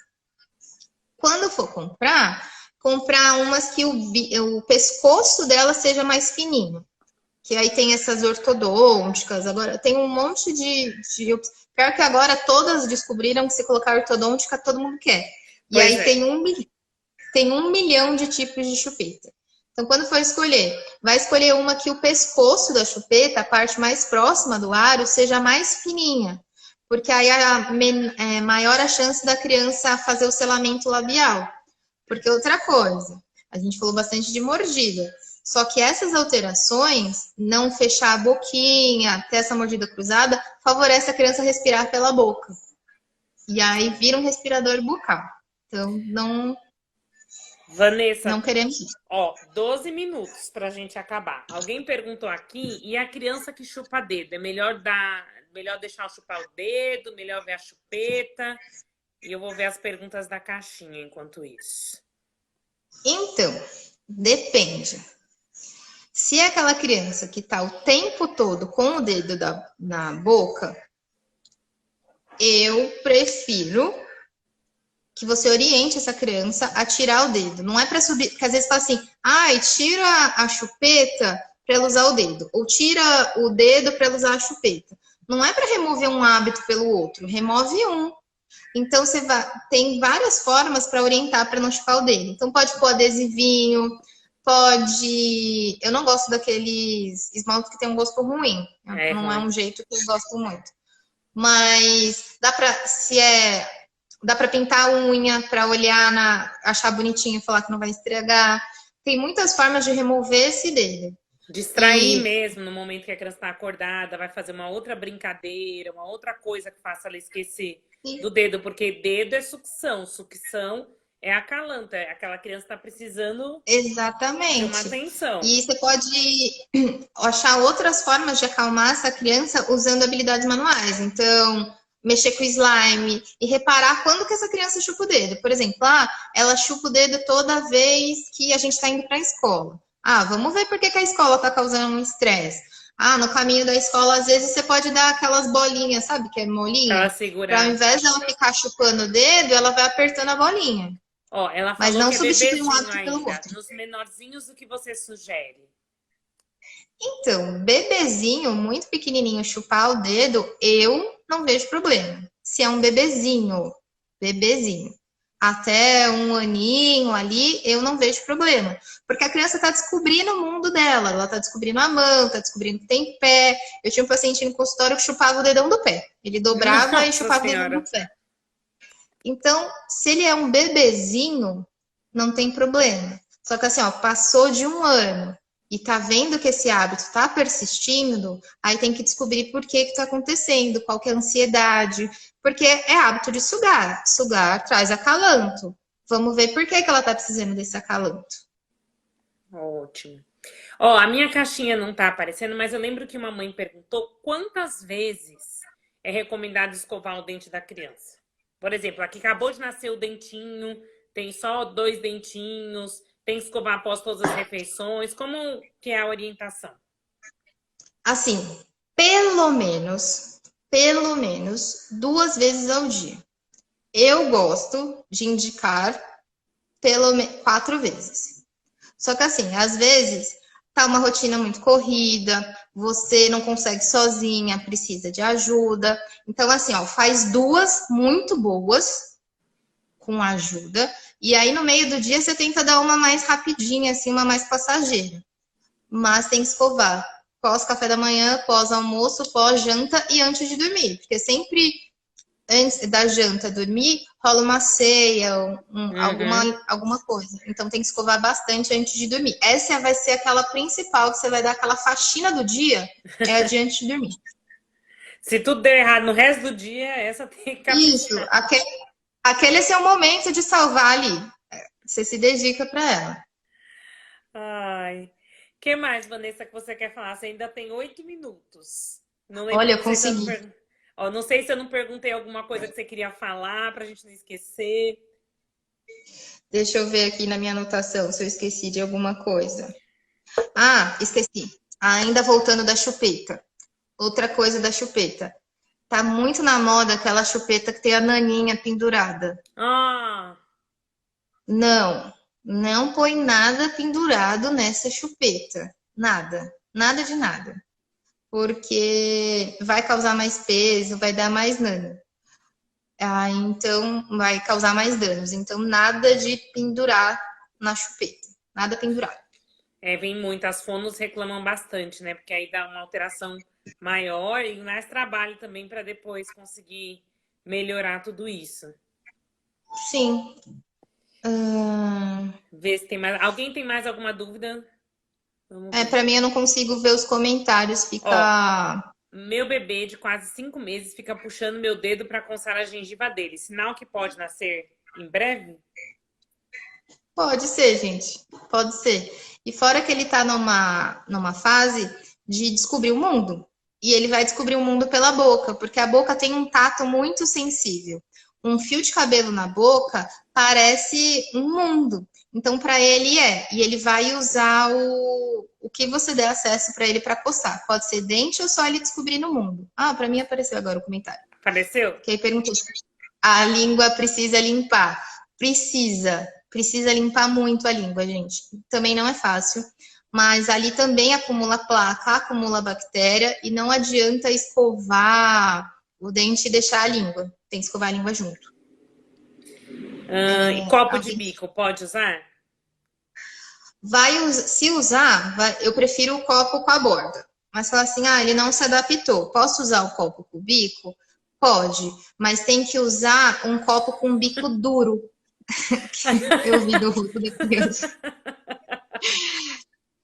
Quando for comprar umas que o pescoço dela seja mais fininho. Que aí tem essas ortodônticas, agora tem um monte de pior que agora todas descobriram que se colocar ortodôntica, todo mundo quer. E aí tem 1 milhão de tipos de chupeta. Então, quando for escolher, vai escolher uma que o pescoço da chupeta, a parte mais próxima do aro, seja mais fininha. Porque aí é maior a chance da criança fazer o selamento labial. Porque outra coisa, a gente falou bastante de mordida. Só que essas alterações, não fechar a boquinha, ter essa mordida cruzada, favorece a criança respirar pela boca. E aí vira um respirador bucal. Então, Vanessa, não queremos isso. 12 minutos pra gente acabar. Alguém perguntou aqui, e a criança que chupa dedo? É melhor deixar chupar o dedo, melhor ver a chupeta? E eu vou ver as perguntas da caixinha enquanto isso. Então, depende. Se é aquela criança que está o tempo todo com o dedo na boca, eu prefiro que você oriente essa criança a tirar o dedo. Não é para subir, porque às vezes fala assim, tira a chupeta para ela usar o dedo, ou tira o dedo para ela usar a chupeta. Não é para remover um hábito pelo outro, remove um. Então, tem várias formas para orientar para não chupar o dedo. Então, pode pôr adesivinho, pode... Eu não gosto daqueles esmaltes que tem um gosto ruim. Não é um jeito que eu gosto muito. Mas dá para pintar a unha, para olhar, achar bonitinho e falar que não vai estragar. Tem muitas formas de remover esse dedo. Distrair mesmo no momento que a criança está acordada, vai fazer uma outra brincadeira, uma outra coisa que faça ela esquecer do dedo, porque dedo é sucção, sucção é acalanta, aquela criança está precisando de uma atenção. E você pode achar outras formas de acalmar essa criança usando habilidades manuais. Então, mexer com slime e reparar quando que essa criança chupa o dedo. Por exemplo, ela chupa o dedo toda vez que a gente está indo para a escola. Vamos ver por que a escola está causando um estresse. No caminho da escola, às vezes, você pode dar aquelas bolinhas, sabe? Que é molinha. Para ao invés dela ficar chupando o dedo, ela vai apertando a bolinha. Ela falou mas não que substitui um hábito pelo outro. Nos menorzinhos, o que você sugere? Então, bebezinho, muito pequenininho, chupar o dedo, eu não vejo problema. Se é um bebezinho, até 1 aninho ali, eu não vejo problema. Porque a criança está descobrindo o mundo dela. Ela está descobrindo a mão, está descobrindo que tem pé. Eu tinha um paciente no consultório que chupava o dedão do pé. Ele dobrava e chupava o dedão do pé. Então, se ele é um bebezinho, não tem problema. Só que assim, passou de 1 ano e tá vendo que esse hábito tá persistindo, aí tem que descobrir por que que tá acontecendo, qual que é a ansiedade, porque é hábito de sugar. Sugar traz acalanto. Vamos ver por que que ela tá precisando desse acalanto. Ótimo. Ó, a minha caixinha não tá aparecendo, mas eu lembro que uma mãe perguntou quantas vezes é recomendado escovar o dente da criança. Por exemplo, aqui acabou de nascer o dentinho, tem só 2 dentinhos, tem que escovar após todas as refeições. Como que é a orientação? Assim, pelo menos 2 vezes ao dia. Eu gosto de indicar 4 vezes. Só que assim, às vezes tá uma rotina muito corrida, você não consegue sozinha, precisa de ajuda. Então, assim, ó, faz 2 muito boas com ajuda, e aí no meio do dia você tenta dar uma mais rapidinha, assim, uma mais passageira. Mas tem que escovar pós-café da manhã, pós-almoço, pós-janta e antes de dormir, porque sempre antes da janta dormir, rola uma ceia, alguma coisa. Então tem que escovar bastante antes de dormir. Essa vai ser aquela principal que você vai dar aquela faxina do dia, é a de antes de dormir. Se tudo der errado no resto do dia, essa tem que caprichar. Isso, aquele é seu momento de salvar ali. Você se dedica para ela. Ai. O que mais, Vanessa, que você quer falar? Você ainda tem 8 minutos. Não lembro, Olha, eu não sei se eu não consegui. Ó, não sei se eu não perguntei alguma coisa que você queria falar, pra gente não esquecer. Deixa eu ver aqui na minha anotação se eu esqueci de alguma coisa. Ah, esqueci. Ainda voltando da chupeta. Outra coisa da chupeta. Tá muito na moda aquela chupeta que tem a naninha pendurada. Ah, Não põe nada pendurado nessa chupeta. Nada. Nada de nada. Porque vai causar mais peso, vai dar mais nano. Ah, então vai causar mais danos. Então, nada de pendurar na chupeta. Nada pendurado. vem muito. As fonos reclamam bastante, né? Porque aí dá uma alteração maior e mais trabalho também para depois conseguir melhorar tudo isso. Sim. Ver se tem mais. Alguém tem mais alguma dúvida? Vamos ver. Para mim, eu não consigo ver os comentários. Fica. Meu bebê de quase 5 meses fica puxando meu dedo para coçar a gengiva dele. Sinal que pode nascer em breve? Pode ser, gente. Pode ser. E fora que ele tá numa fase de descobrir o mundo. E ele vai descobrir o mundo pela boca, porque a boca tem um tato muito sensível. Um fio de cabelo na boca parece um mundo. Então, para ele é. E ele vai usar o que você der acesso para ele para coçar. Pode ser dente ou só ele descobrir no mundo. Ah, para mim apareceu agora o comentário. Apareceu? Que aí perguntou: a língua precisa limpar? Precisa limpar muito a língua, gente. Também não é fácil. Mas ali também acumula placa, acumula bactéria e não adianta escovar o dente e deixar a língua. Tem que escovar a língua junto. E copo de bico, pode usar? Se usar, eu prefiro o copo com a borda. Mas falar assim, ele não se adaptou. Posso usar o copo com o bico? Pode, mas tem que usar um copo com bico duro. Eu vi do rosto da criança.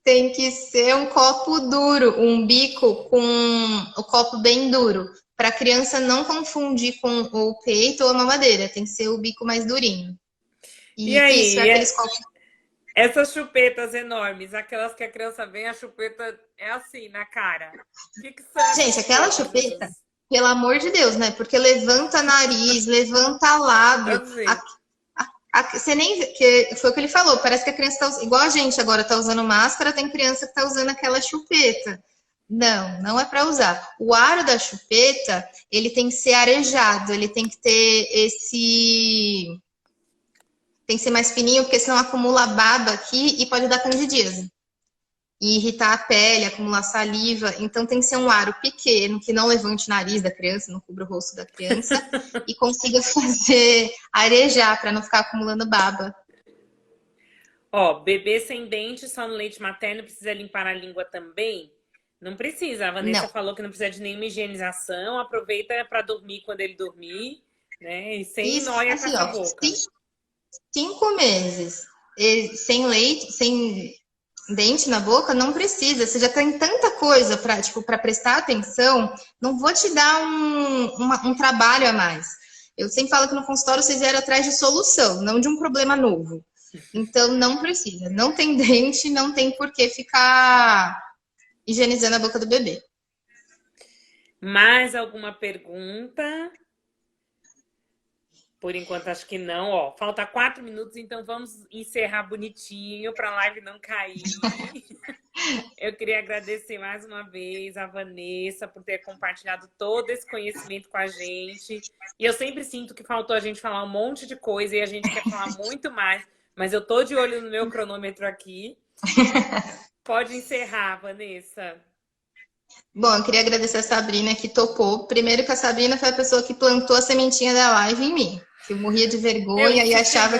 Tem que ser um copo duro, um bico com o copo bem duro, para a criança não confundir com o peito ou a mamadeira. Tem que ser o bico mais durinho. E aí? Isso, aqueles copos. Essas chupetas enormes, aquelas que a criança vem, a chupeta é assim, na cara. O que são? Gente, aquela chupeta, pelo amor de Deus, né? Porque levanta nariz, levanta lábio. Você nem vê, que foi o que ele falou, parece que a criança tá igual a gente agora tá usando máscara, tem criança que tá usando aquela chupeta. Não é para usar. O aro da chupeta, ele tem que ser arejado, ele tem que ter tem que ser mais fininho, porque senão acumula baba aqui e pode dar candidíase. E irritar a pele, acumular saliva. Então tem que ser um aro pequeno, que não levante o nariz da criança, não cubra o rosto da criança, e consiga fazer arejar, para não ficar acumulando baba. Bebê sem dente, só no leite materno, precisa limpar a língua também? Não precisa. A Vanessa falou que não precisa de nenhuma higienização, aproveita para dormir quando ele dormir, né? E sem nóia com essa boca. 5 meses sem leite, sem dente na boca, não precisa. Você já tem tanta coisa para tipo, para prestar atenção, não vou te dar um trabalho a mais. Eu sempre falo que no consultório vocês vieram atrás de solução, não de um problema novo. Então, não precisa. Não tem dente, não tem por que ficar higienizando a boca do bebê. Mais alguma pergunta? Por enquanto, acho que não. Ó, falta 4 minutos, então vamos encerrar bonitinho para a live não cair. Eu queria agradecer mais uma vez a Vanessa por ter compartilhado todo esse conhecimento com a gente. E eu sempre sinto que faltou a gente falar um monte de coisa e a gente quer falar muito mais, mas eu tô de olho no meu cronômetro aqui. Pode encerrar, Vanessa. Bom, eu queria agradecer a Sabrina que topou. Primeiro que a Sabrina foi a pessoa que plantou a sementinha da live em mim. Que eu morria de vergonha e achava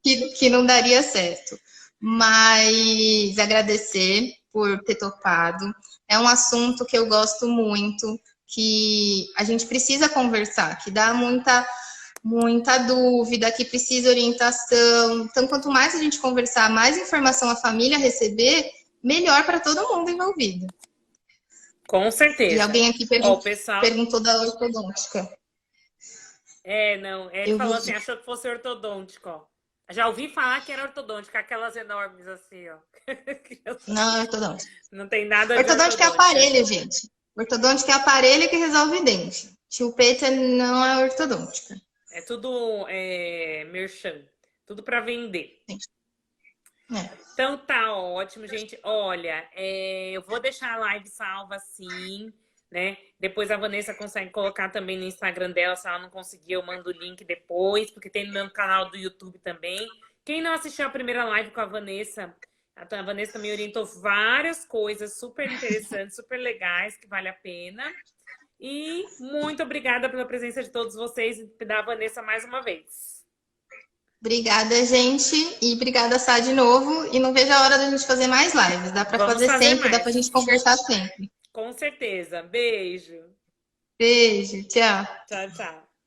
que não daria certo. Mas agradecer por ter topado. É um assunto que eu gosto muito, que a gente precisa conversar, que dá muita dúvida, que precisa orientação. Então, quanto mais a gente conversar, mais informação a família receber, melhor para todo mundo envolvido. Com certeza. E alguém aqui perguntou da ortodôntica. Não, ele falou assim, achou que fosse ortodôntico, ó. Já ouvi falar que era ortodôntica, aquelas enormes assim, ó. Não, é ortodôntica. Não tem nada de ortodôntica. É aparelho, gente. Ortodôntica é aparelho que resolve dente. Chupeta não é ortodôntica. É tudo merchan, tudo para vender. Sim. Então tá ótimo, gente. Olha, eu vou deixar a live salva assim, né? Depois a Vanessa consegue colocar também no Instagram dela, se ela não conseguir, eu mando o link depois, porque tem no meu canal do YouTube também. Quem não assistiu a primeira live com a Vanessa também orientou várias coisas super interessantes, super legais, que vale a pena. E muito obrigada pela presença de todos vocês e da Vanessa mais uma vez. Obrigada, gente. E obrigada, Sá, de novo. E não vejo a hora da gente fazer mais lives. Dá para fazer sempre, dá para a gente conversar sempre. Com certeza. Beijo. Beijo. Tchau. Tchau, tchau.